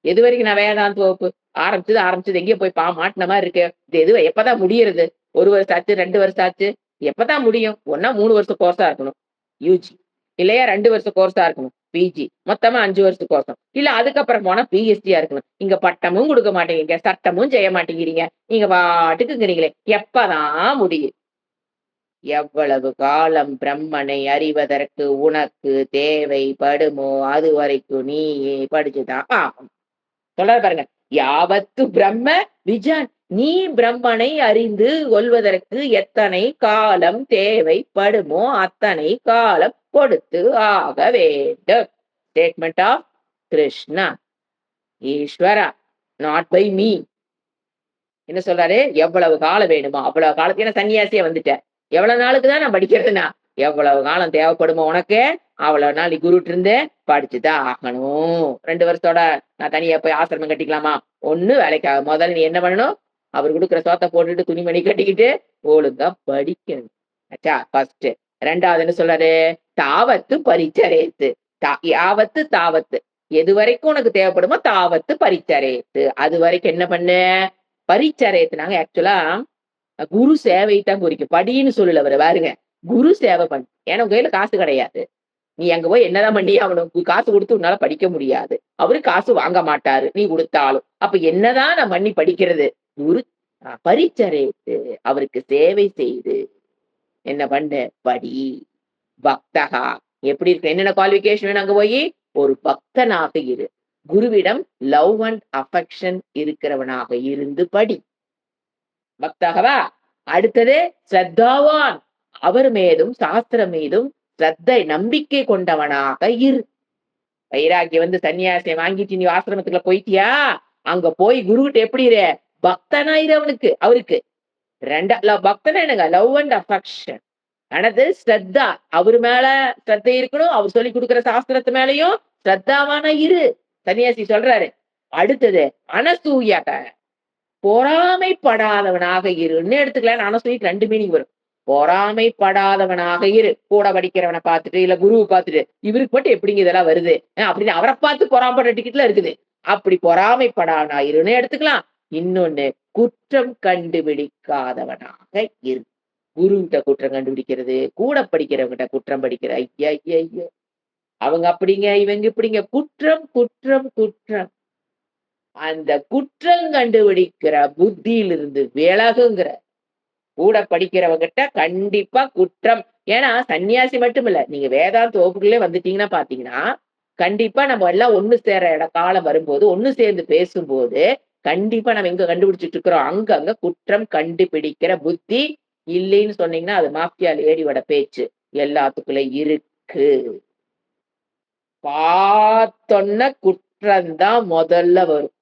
A: எது வரைக்கும் நான் வேதாந்த வகுப்பு ஆரம்பிச்சது எங்கேயோ போய் மாட்டின மாதிரி இருக்கு. இது எப்பதான் முடியறது? 1 வருஷம் ஆச்சு, 2 வருஷம் ஆச்சு, எப்பதான் முடியும்? ஒன்னா 3 வருஷம் கோர்ஸா இருக்கணும் யூஜி, இல்லையா 2 வருஷம் கோர்ஸா இருக்கணும் பிஜி, மொத்தமா 5 வருஷம் கோர்ஸும் இல்ல. அதுக்கப்புறம் போனா பிஹெச்டியா இருக்கணும். இங்க பட்டமும் கொடுக்க மாட்டேங்கிறீங்க, சட்டமும் செய்ய மாட்டேங்கிறீங்க, நீங்க பாட்டுக்குங்கிறீங்களே, எப்பதான் முடியும்? எவ்வளவு காலம் பிரம்மனை அறிவதற்கு உனக்கு தேவைப்படுமோ அது வரைக்கும் நீ படிச்சுதான் ஆகும். சொல்ற பாருங்க. யாவத்து பிரம்ம விஜான். நீ பிரம்மனை அறிந்து கொள்வதற்கு எத்தனை காலம் தேவைப்படுமோ அத்தனை காலம் கொடுத்து ஆக வேண்டும். ஸ்டேட்மெண்ட் ஆஃப் கிருஷ்ணா ஈஸ்வரா, நாட் பை மீ. என்ன சொல்றாரு? எவ்வளவு காலம் வேணுமோ அவ்வளவு காலத்துக்கு. என்ன சன்னியாசியா வந்துட்ட, எவ்வளவு நாளுக்கு தான் நான் படிக்கிறதுனா? எவ்வளவு காலம் தேவைப்படுமோ உனக்கு அவ்வளவு நாள் நீ குருட்டு இருந்து படிச்சுதான் ஆகணும். 2 வருஷத்தோட நான் தனியா போய் ஆசிரமம் கட்டிக்கலாமா? ஒண்ணு வேலைக்காக. முதல்ல நீ என்ன பண்ணணும்? அவர் கொடுக்குற சோத்தை போட்டுட்டு துணிமணி கட்டிக்கிட்டு ஒழுங்கா படிக்கணும். ஆச்சா? ஃபர்ஸ்ட். 2வது என்ன சொல்றாரு? தாவத்து பரிச்சரேத்து. யாவத்து தாவத்து, எது வரைக்கும் உனக்கு தேவைப்படுமோ தாவத்து பரிச்சரேத்து, அது வரைக்கும் என்ன பண்ணு? பரிச்சரேத்துனாங்க ஆக்சுவலா குரு சேவை தான் குறிக்கும். படின்னு சொல்லல அவரு. பாருங்க, குரு சேவை பண்ணு. ஏன்னா உங்க கையில காசு கிடையாது. நீ அங்க போய் என்னதான் பண்ணி அவனுக்கு காசு கொடுத்து உன்னால படிக்க முடியாது. அவரு காசு வாங்க மாட்டாரு நீ கொடுத்தாலும். அப்ப என்னதான் நான் பண்ணி படிக்கிறது? குரு பரிச்சரேத்து, அவருக்கு சேவை செய்து என்ன பண்ணு? படி. பக்தகா எப்படி இருக்கு? என்னென்ன குவாலிபிகேஷன் வேணும்? அங்க போய் ஒரு பக்தனாக இரு. குருவிடம் லவ் அண்ட் அஃபெக்ஷன் இருக்கிறவனாக இருந்து படி. பக்தகவா. அடுத்தது ஸ்ரத்தாவான், அவர் மீதும் சாஸ்திரம் மீதும் ஸ்ரத்தை நம்பிக்கை கொண்டவனாக இரு. வைராகியம் வந்து சன்னியாசியை வாங்கிட்டு நீ ஆசிரமத்துக்குள்ள போயிட்டியா? அங்க போய் குருகிட்ட எப்படி இரு? பக்தனாயிரு அவனுக்கு, அவருக்கு. பக்தனா என்னங்க? Love and affection. ஆனது ஸ்ரத்தா, அவரு மேல ஸ்ரத்தை இருக்கணும். அவர் சொல்லி கொடுக்குற சாஸ்திரத்து மேலயும் ஸ்ரத்தாவான இரு. சன்னியாசி சொல்றாரு. அடுத்தது அனசூயக, பொறாமைப்படாதவனாக இருன்னு எடுத்துக்கலாம். அனசூய்க்கு 2 மீனிங் வரும். பொறாமைப்படாதவனாக இரு. கூட படிக்கிறவனை பார்த்துட்டு இல்ல குருவை பார்த்துட்டு இவருக்கு மட்டும் எப்படிங்க இதெல்லாம் வருது அப்படின்னு அவரை பார்த்து பொறாமப்படுற டிக்கெட்ல இருக்குது. அப்படி பொறாமைப்படாதவனா இருன்னு எடுத்துக்கலாம். இன்னொன்னு, குற்றம் கண்டுபிடிக்காதவனாக இரு. குருகிட்ட குற்றம் கண்டுபிடிக்கிறது, கூட படிக்கிறவங்கிட்ட குற்றம் படிக்கிற, ஐயா ஐயா ஐயா அவங்க அப்படிங்க இவங்க இப்படிங்க, குற்றம் குற்றம் குற்றம். அந்த குற்றம் கண்டுபிடிக்கிற புத்தியிலிருந்து விலகுங்கிற. கூட படிக்கிறவங்கிட்ட கண்டிப்பா குற்றம். ஏன்னா சன்னியாசி மட்டும் இல்ல, நீங்க வேதாந்த வகுப்புகளே வந்துட்டீங்கன்னா பாத்தீங்கன்னா கண்டிப்பா நம்ம எல்லாம் ஒண்ணு சேர காலம் வரும்போது ஒண்ணு சேர்ந்து பேசும்போது கண்டிப்பா நம்ம எங்க கண்டுபிடிச்சிட்டு இருக்கிறோம்? அங்கங்க குற்றம் கண்டுபிடிக்கிற புத்தி இல்லைன்னு சொன்னீங்கன்னா அது மாஃபியா லேடியோட பேச்சு. எல்லாத்துக்குள்ள இருக்கு. பார்த்தொன்ன குற்றம்தான் முதல்ல வரும்.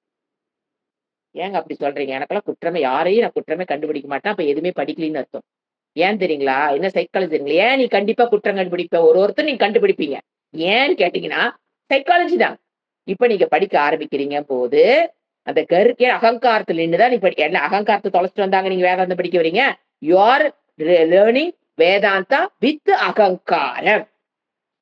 A: ஏங்க அப்படி சொல்றீங்க? எனக்கெல்லாம் குற்றமே, யாரையும் நான் குற்றமே கண்டுபிடிக்க மாட்டேன். அப்ப எதுவுமே படிக்கலின்னு அர்த்தம். ஏன் தெரியுங்களா? என்ன சைக்காலஜி தெரியுங்களா? ஏன் நீ கண்டிப்பா குற்றம் கண்டுபிடிப்ப? ஒருத்தர் நீங்க கண்டுபிடிப்பீங்க. ஏன்னு கேட்டீங்கன்னா சைக்காலஜி தான். இப்ப நீங்க படிக்க ஆரம்பிக்கிறீங்க போது அந்த கருக்கே அகங்காரத்துல நின்றுதான் நீ படிக்க. என்ன அகங்காரத்தை தொலைச்சிட்டு வந்தாங்க நீங்க வேதாந்தம் படிக்க வரீங்க? You are learning Vedanta with அகங்காரம்.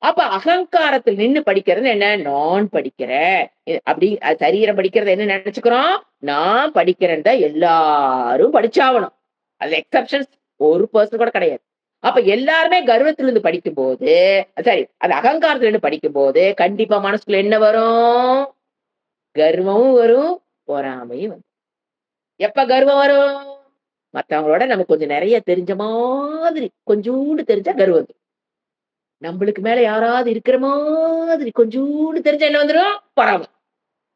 A: அப்ப அகங்காரத்தில் நின்னு படிக்கிறது என்ன? நான் படிக்கிறேன். அப்படி சரீரம் படிக்கிறத என்ன நெனச்சுக்கிறோம்? நான் படிக்கிறேன்னு தான் எல்லாரும் படிச்சாவணும். அதுல எக்செப்ஷன்ஸ் ஒரு பெர்சன் கூட கிடையாது. அப்ப எல்லாருமே கர்வத்திலிருந்து படிக்கும்போது சரி, அது அகங்காரத்திலிருந்து படிக்கும்போது, கண்டிப்பா மனசுக்குள்ள என்ன வரும்? கர்வமும் வரும், பொறாமையும் வரும். எப்ப கர்வம் வரும்? மத்தவங்களோட நமக்கு கொஞ்சம் நெறைய தெரிஞ்ச மாதிரி, கொஞ்சூண்டு தெரிஞ்சா கர்வம் வந்துரும். நம்பளுக்கு மேல யாராவது இருக்கிற மாதிரி கொஞ்சூண்டு தெரிஞ்சா என்ன வந்துரும்? பொறாம.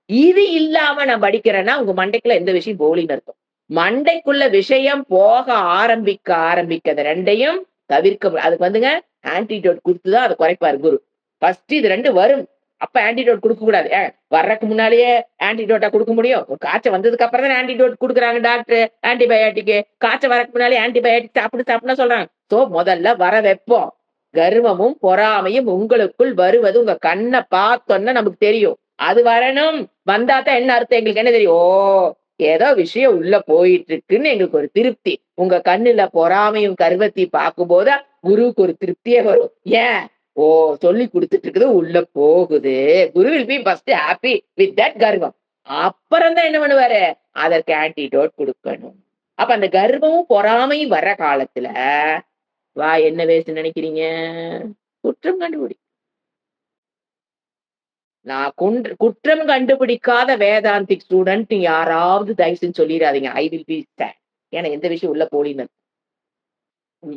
A: இது இல்லாம நான் படிக்கிறேன்னா, உங்க மண்டைக்குள்ள எந்த விஷயம் போலின்னு அர்த்தம். மண்டைக்குள்ள விஷயம் போக ஆரம்பிக்க அந்த 2யும் தவிர்க்க அதுக்கு வந்துங்க ஆன்டிடோட் குடுத்து தான் அத குறைப்பாரு குரு. ஃபர்ஸ்ட் இது 2 வரும். அப்ப ஆன்டிடோட் குடுக்கக் கூடாது. வர்றக்கு முன்னாலேயே ஆன்டிடோட்டா குடுக்க முடியும்? ஒரு காய்ச்சல் வந்ததுக்கு அப்புறம் தானே ஆன்டிடோட் குடுக்குறாங்க டாக்டர். ஆன்டிபயாட்டிக். காய்ச்சல் வரக்கு முன்னாலே ஆன்டிபயாட்டிக் சாப்பிடுன்னு சொல்றாங்க. சோ முதல்ல வர வைப்போம். கர்வமும், பொறாமையும் உங்களுக்குள் வருவது உங்க கண்ண பார்த்தோன்ன நமக்கு தெரியும். அது வரணும். வந்தா தான் என்ன அர்த்தம்? எங்களுக்கு என்ன தெரியும்? ஓ! ஏதோ விஷயம் உள்ள போயிட்டு இருக்குன்னு எங்களுக்கு ஒரு திருப்தி. உங்க கண்ணுல பொறாமையும், கர்வத்தையும் பார்க்கும்போது குருவுக்கு ஒரு திருப்தியே வரும். ஏன்? ஓ! சொல்லிக் குடுத்துட்டு இருக்குது உள்ள போகுது. குரு will be first happy with that கர்வம். அப்புறம் தான் என்ன பண்ணுவாரு? அதற்கு ஆன்டிடோட் குடுக்கணும். அப்ப அந்த கர்வமும், பொறாமையும் வர்ற காலத்துல, என்ன வேஸ்ட்ன்னு நெனைக்கிறீங்க? குற்றம் கண்டுபிடி. நான் குற்றம் கண்டுபிடிக்காத வேதாந்திக் ஸ்டூடண்ட் யாராவது தயவு செஞ்சு சொல்லிறாதீங்க. I will be sad. ஏன்னா எந்த விஷயம் உள்ள போலின்னு.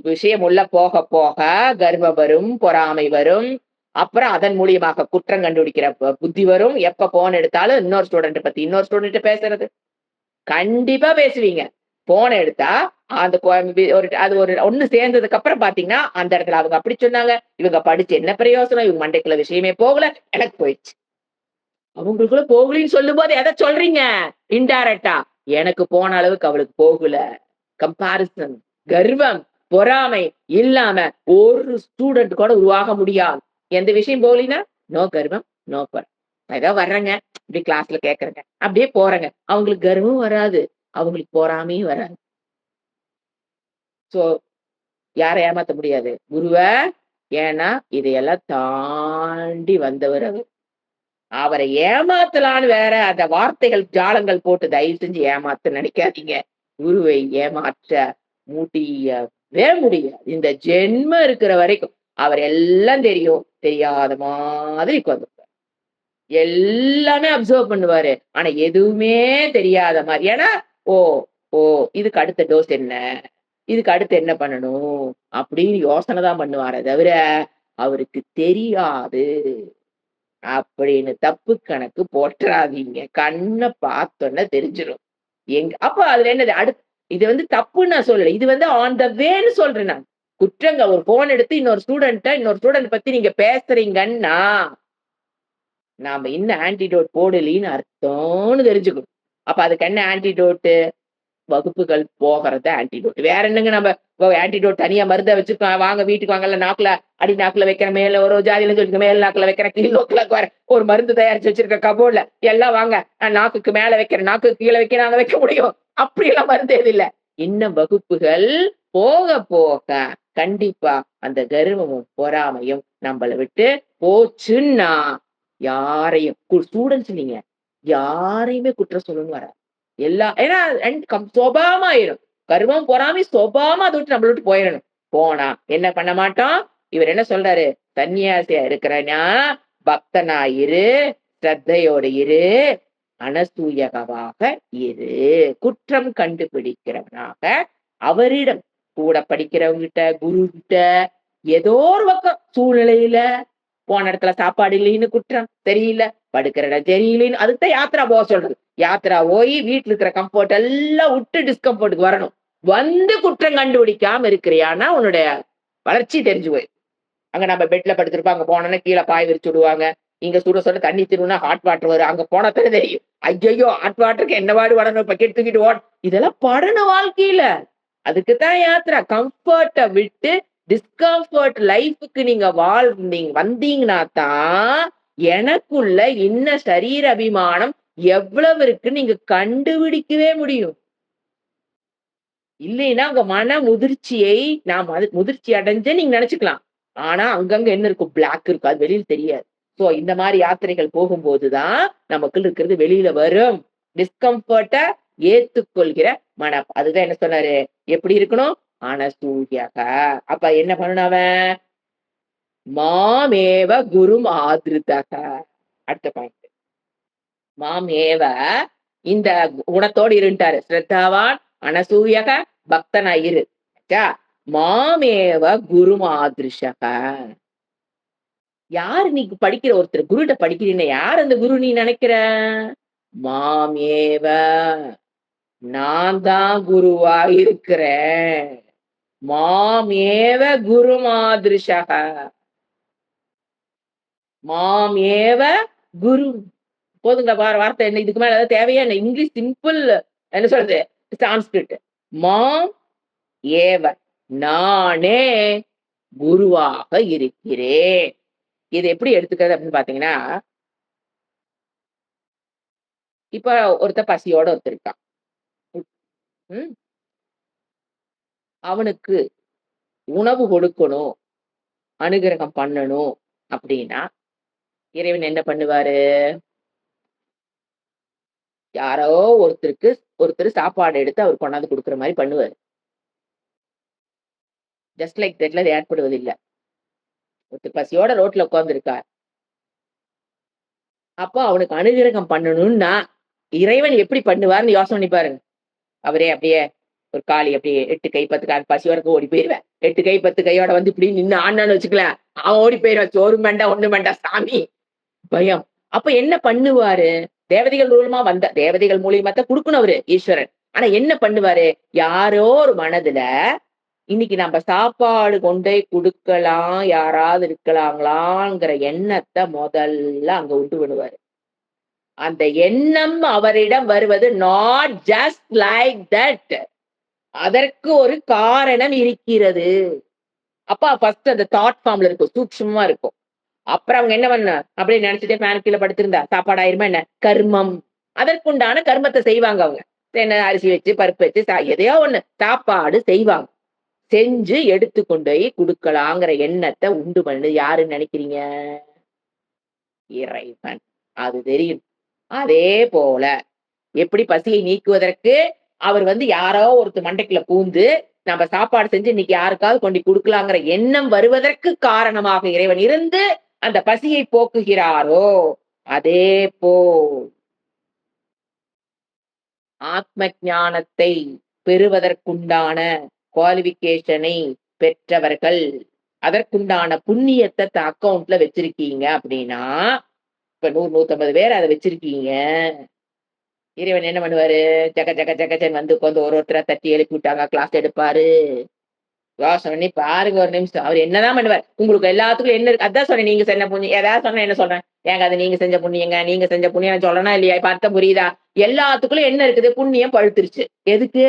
A: விஷயம் உள்ள போக போக கர்வம் வரும், பொறாமை வரும். அப்புறம் அதன் மூலியமாக குற்றம் கண்டுபிடிக்கிற புத்தி வரும். எப்ப ஃபோன் எடுத்தாலும் இன்னொரு ஸ்டூடண்ட் பத்தி இன்னொரு ஸ்டூடண்ட் பேசுறது. கண்டிப்பா பேசுவீங்க. ஃபோன எடுத்தா அந்த அது ஒரு ஒண்ணு சேர்ந்ததுக்கு அப்புறம் பார்த்தீங்கன்னா, அந்த இடத்துல அவங்க அப்படி சொன்னாங்க. இவங்க படிச்சு என்ன பிரயோசனம்? இவங்க மண்டைக்குள்ள விஷயமே போகல. எனக்கு போயிடுச்சு. அவங்களுக்குள்ள போகலின்னு சொல்லும்போது எத சொல்றீங்க? இன்டைரக்ட்டா. எனக்கு போன அளவுக்கு அவளுக்கு போகல. கம்பேரிசன், கர்வம், பொறாமை இல்லாம ஒரு ஸ்டூடண்ட் கூட உருவாக முடியாது. எந்த விஷயம் போகலின்னா, நோ கர்வம், நோ நான் ஏதோ வர்றேங்க. இப்படி கிளாஸ்ல கேட்கறேங்க. அப்படியே போறேங்க. அவங்களுக்கு கர்வமும் வராது. அவங்களுக்கு பொறாமையும் வராது. சோ யார ஏமாத்த முடியாது? குருவ. ஏன்னா, இதையெல்லாம் தாண்டி வந்தவர் அவரு. அவர ஏமாத்தலான்னு வேற அந்த வார்த்தைகள், ஜாலங்கள் போட்டு தயவு செஞ்சு ஏமாத்த நினைக்காதீங்க. குருவை ஏமாற்ற முடியவே முடியாது. இந்த ஜென்மம் இருக்கிற வரைக்கும். அவர் எல்லாம் தெரியும். தெரியாத மாதிரி உட்கார்ந்திருப்பாரு. எல்லாமே அப்சர்வ் பண்ணுவாரு. ஆனா எதுவுமே தெரியாத மாரி. ஏன்னா, ஓ! ஓ! இதுக்கு அடுத்த டோஸ் என்ன? இதுக்கு அடுத்து என்ன பண்ணணும்? அப்படின்னு யோசனை தான் பண்ணுவாரே தவிர, அவருக்கு தெரியாது. அப்படின்னு தப்பு கணக்கு போட்றாதீங்க. கண்ண பார்த்தோன்ன தெரிஞ்சிரும். அப்ப அதுல என்னது? இது வந்து தப்புன்னு நான் சொல்லல. இது வந்து ஆன் த வேன்னு சொல்றேன் நான். ஒரு ஃபோன் எடுத்து இன்னொரு ஸ்டூடண்ட் பத்தி நீங்க பேசுறீங்கன்னா, நாம இன்னும் ஆன்டிடோட் போடலின்னு அர்த்தம்னு தெரிஞ்சுக்கணும். அப்ப அதுக்கு என்ன ஆன்டிடோட்? வகுப்புகள் போகிறது ஆன்டிடோட். வேற என்னங்க நம்ம ஆன்டிடோட் தனியா மருந்த வச்சிருக்கோம். வாங்க வீட்டுக்கு வாங்கல்ல நாக்குல அடி நாக்குல வைக்கிறேன். மேல ஒரு ஜாதியில சொல்லிருக்க மேல் நாக்குல வைக்கிறேன். கீழ் நாக்குல ஒரு மருந்து தயாரிச்சு வச்சிருக்க கபோர்ட்ல. எல்லாம் வாங்க. நாக்குக்கு மேல வைக்கிறேன். நாக்குக்கு கீழ வைக்க நாங்க வைக்க முடியும். அப்படியெல்லாம் மருந்து எது இல்ல. இன்னும் வகுப்புகள் போக போக கண்டிப்பா அந்த கர்வமும், பொறாமையும் நம்மள விட்டு போச்சுன்னா, யாரையும் ஸ்டூடண்ட்ஸ் இல்லைங்க. யாரையுமே குற்றம் சொல்லணும்னு வராது. ஏன்னா சுபாவமா ஆயிரும். கர்வம், பொறாமை சுபாவமா அத விட்டு நம்மள விட்டு போயிரணும். போனா என்ன பண்ண மாட்டோம்? இவர் என்ன சொல்றாரு? சன்னியாசியா இருக்கிறன்னா, பக்தனா இரு, ஸ்ரத்தையோட இரு, அனசூயகவாக இரு. குற்றம் கண்டுபிடிக்கிறவனாக அவரிடம் கூட படிக்கிறவங்ககிட்ட, குரு கிட்ட ஏதோ ஒரு பக்கம் சூழ்நிலையில போன இடத்துல சாப்பாடு இல்லைன்னு குற்றம், சரியில்ல. படுக்கிற இடம் சரியில்லைன்னு அதுக்கு தான் யாத்ரா போக சொல்றது. யாத்ரா போயி வீட்ல இருக்கிற கம்ஃபோர்ட் எல்லாம் விட்டு டிஸ்கம்ஃபோர்ட்க்கு வரணும். வந்து குற்றம் கண்டுபிடிக்காம இருக்கிறியான்னா, உன்னுடைய வளர்ச்சி தெரிஞ்சு போயிரும். அங்க நம்ம பெட்ல படுத்திருப்போம். அங்க போனோம்னா கீழ பாய் விரிச்சு விடுவாங்க. இங்க சுட சுட தண்ணி திருவுனா ஹாட் வாட்டர் வரும். அங்க போனா தானே தெரியும். ஐய்யய்யோ! ஹாட் வாட்டருக்கு என்ன பாடு படணும். பக்கெட் தூக்கிட்டு இதெல்லாம் படணும் வாழ்க்கையில. அதுக்கு தான் யாத்ரா. கம்ஃபோர்ட்ட விட்டு டிஸ்கம்ஃபோர்ட் லைஃப்க்கு நீங்க வந்தீங்கன்னா தான், எனக்குள்ள இன்ன சரீர அபிமானம் எவ்வளவு இருக்குன்னு நீங்க கண்டுபிடிக்கவே முடியும். இல்லைன்னா உங்க மன முதிர்ச்சியை நான் முதிர்ச்சி அடைஞ்சேன்னு நீங்க நெனச்சுக்கலாம். ஆனா அங்கங்க என்ன இருக்கும்? பிளாக் இருக்கும். அது வெளியில தெரியாது. சோ இந்த மாரி யாத்திரைகள் போகும்போது தான் நமக்குள்ள இருக்கிறது வெளியில வரும். டிஸ்கம்ஃபர்ட்ட ஏத்துக்கொள்கிற மனம். அதுதான் என்ன சொன்னாரு? எப்படி இருக்கணும்? அனசூயக. அப்ப என்ன பண்ணணும் அவன்? மாமேவ குரும் ஆத்ருதக. அடுத்த பாயிண்ட். மாமேவ இந்த குணத்தோடு இருன்ட்டாரு. ஸ்ரத்தாவான், அனசூயக, பக்தனா இரு. ச்சா, மாமேவ குரும் ஆத்ருஷக. யாரு நீ படிக்கிற ஒருத்தர் குருட்ட படிக்கிறீன்னா, யார் அந்த குரு நீ நெனைக்கிற? மாமேவ. நான் தான் குருவா இருக்கிறேன். மாமேவ குருமாத்ருஷக. மாமேவ குரு. போதுங்களா வார்த்தை என்ன? இதுக்கு மேல ஏதாவது தேவையா என்ன? இங்கிலீஷ் சிம்பிள் என்ன சொல்றது? சான்ஸ்கிரிட். மாம் ஏவ. நானே குருவாக இருக்கிறேன். இது எப்படி எடுத்துக்கிறது அப்படின்னு பார்த்தீங்கன்னா, இப்ப ஒருத்தன் பசியோட ஒருத்தன் இருக்கான். ம். அவனுக்கு உணவு கொடுக்கணும், அனுகிரகம் பண்ணணும் அப்படின்னா, இறைவன் என்ன பண்ணுவாரு? யாரோ ஒருத்தரு சாப்பாடு எடுத்து அவர் கொண்டாந்து குடுக்குற மாரி பண்ணுவாரு. ஜஸ்ட் லைக் தட்ல அது ஏற்படுவதில்ல. ஒருத்தர் பசியோட ரோட்ல உட்கார்ந்திருக்கார். அப்போ அவனுக்கு அனுகிரகம் பண்ணணும்னா, இறைவன் எப்படி பண்ணுவார்ன்னு யோசனை பண்ணி பாருங்க. அவரே அப்படியே ஒரு காளி அப்படியே 8 கை 10 கால் பசியோட இருக்க ஓடி போயிருவேன். 8 கை 10 கையோட வந்து இப்படி நின்னு ஆடுனான்னு வச்சுக்கலேன். அவன் ஓடி போயிருவான். சோறு வேண்டாம், ஒண்ணும் வேண்டாம் சாமி. பயம். அப்ப என்ன பண்ணுவாரு? தேவதைகள் மூலியமா தான் குடுக்கணும் அவரு, ஈஸ்வரன். ஆனா என்ன பண்ணுவாரு? யாரோ ஒரு மனதுல, இன்னைக்கு நம்ம சாப்பாடு கொண்டோய் குடுக்கலாம், யாராவது இருக்கலாங்களாங்கிற எண்ணத்த முதல்ல அங்க உண்டு பண்ணுவாரு. அந்த எண்ணம் அவரிடம் வருவது நாட் ஜஸ்ட் லைக் தட். அதற்கு ஒரு காரணம் இருக்கிறது. அப்ப ஃபர்ஸ்ட் அந்த தாட் ஃபார்ம்ல இருக்கும். சூட்சுமமா இருக்கும். அப்புறம் அவங்க என்ன பண்ண அப்படியே நினைச்சுட்டே ஃபேன் கீழ படுத்திருந்தா சாப்பாடு ஆயிருமா என்ன? கர்மம். அதற்குண்டான கர்மத்த செய்வாங்க அவங்க. என்ன அரிசி வச்சு, பருப்பு வச்சு எதையோ ஒண்ணு சாப்பாடு செய்வாங்க. செஞ்சு எடுத்து கொண்டு போய் குடுக்கலாங்கிற எண்ணத்த உண்டு பண்ணது யாருன்னு நினைக்கிறீங்க? இறைவன். அது தெரியும். அதே போல எப்படி பசியை நீக்குவதற்கு அவர் வந்து யாரோ ஒருத்தர் மண்டைக்குள்ள பூந்து, நம்ம சாப்பாடு செஞ்சு இன்னைக்கு யாருக்காவது கொண்டு குடுக்கலாங்கிற எண்ணம் வருவதற்கு காரணமாக இறைவன் இருந்து, அந்த பசியை போக்குகிறாரோ, அதே போல் ஆத்ம ஞானத்தை பெறுவதற்குண்டான குவாலிஃபிகேஷனை பெற்றவர்கள், அதற்குண்டான புண்ணியத்த அக்கவுண்ட்ல வச்சிருக்கீங்க அப்படின்னா, இப்ப 100, 150 பேர் அத வச்சிருக்கீங்க. இறைவன் என்ன பண்ணுவாரு? ஜக ஜக ஜகஜன்னு வந்து உட்கார்ந்து ஒருத்தரா தட்டி எழுப்பி விட்டாங்க. கிளாஸ் எடுப்பாரு. யோசனை பண்ணி பாருங்க ஒரு நிமிஷம். அவரு என்னதான் பண்ணுவார்? உங்களுக்கு எல்லாத்துக்கும் என்ன இருக்கு? அதான் சொன்னேன். நீங்க செஞ்ச புண்ணியம். ஏதாவது சொன்னா என்ன சொல்றேன்? ஏங்க அது நீங்க செஞ்ச புண்ணியங்க. நீங்க செஞ்ச புண்ணியம் நான் சொல்லனா இல்லையா? இப்ப அர்த்தம் புரியுதா? எல்லாத்துக்குள்ள என்ன இருக்குது? புண்ணியம் பழுத்துருச்சு. எதுக்கு?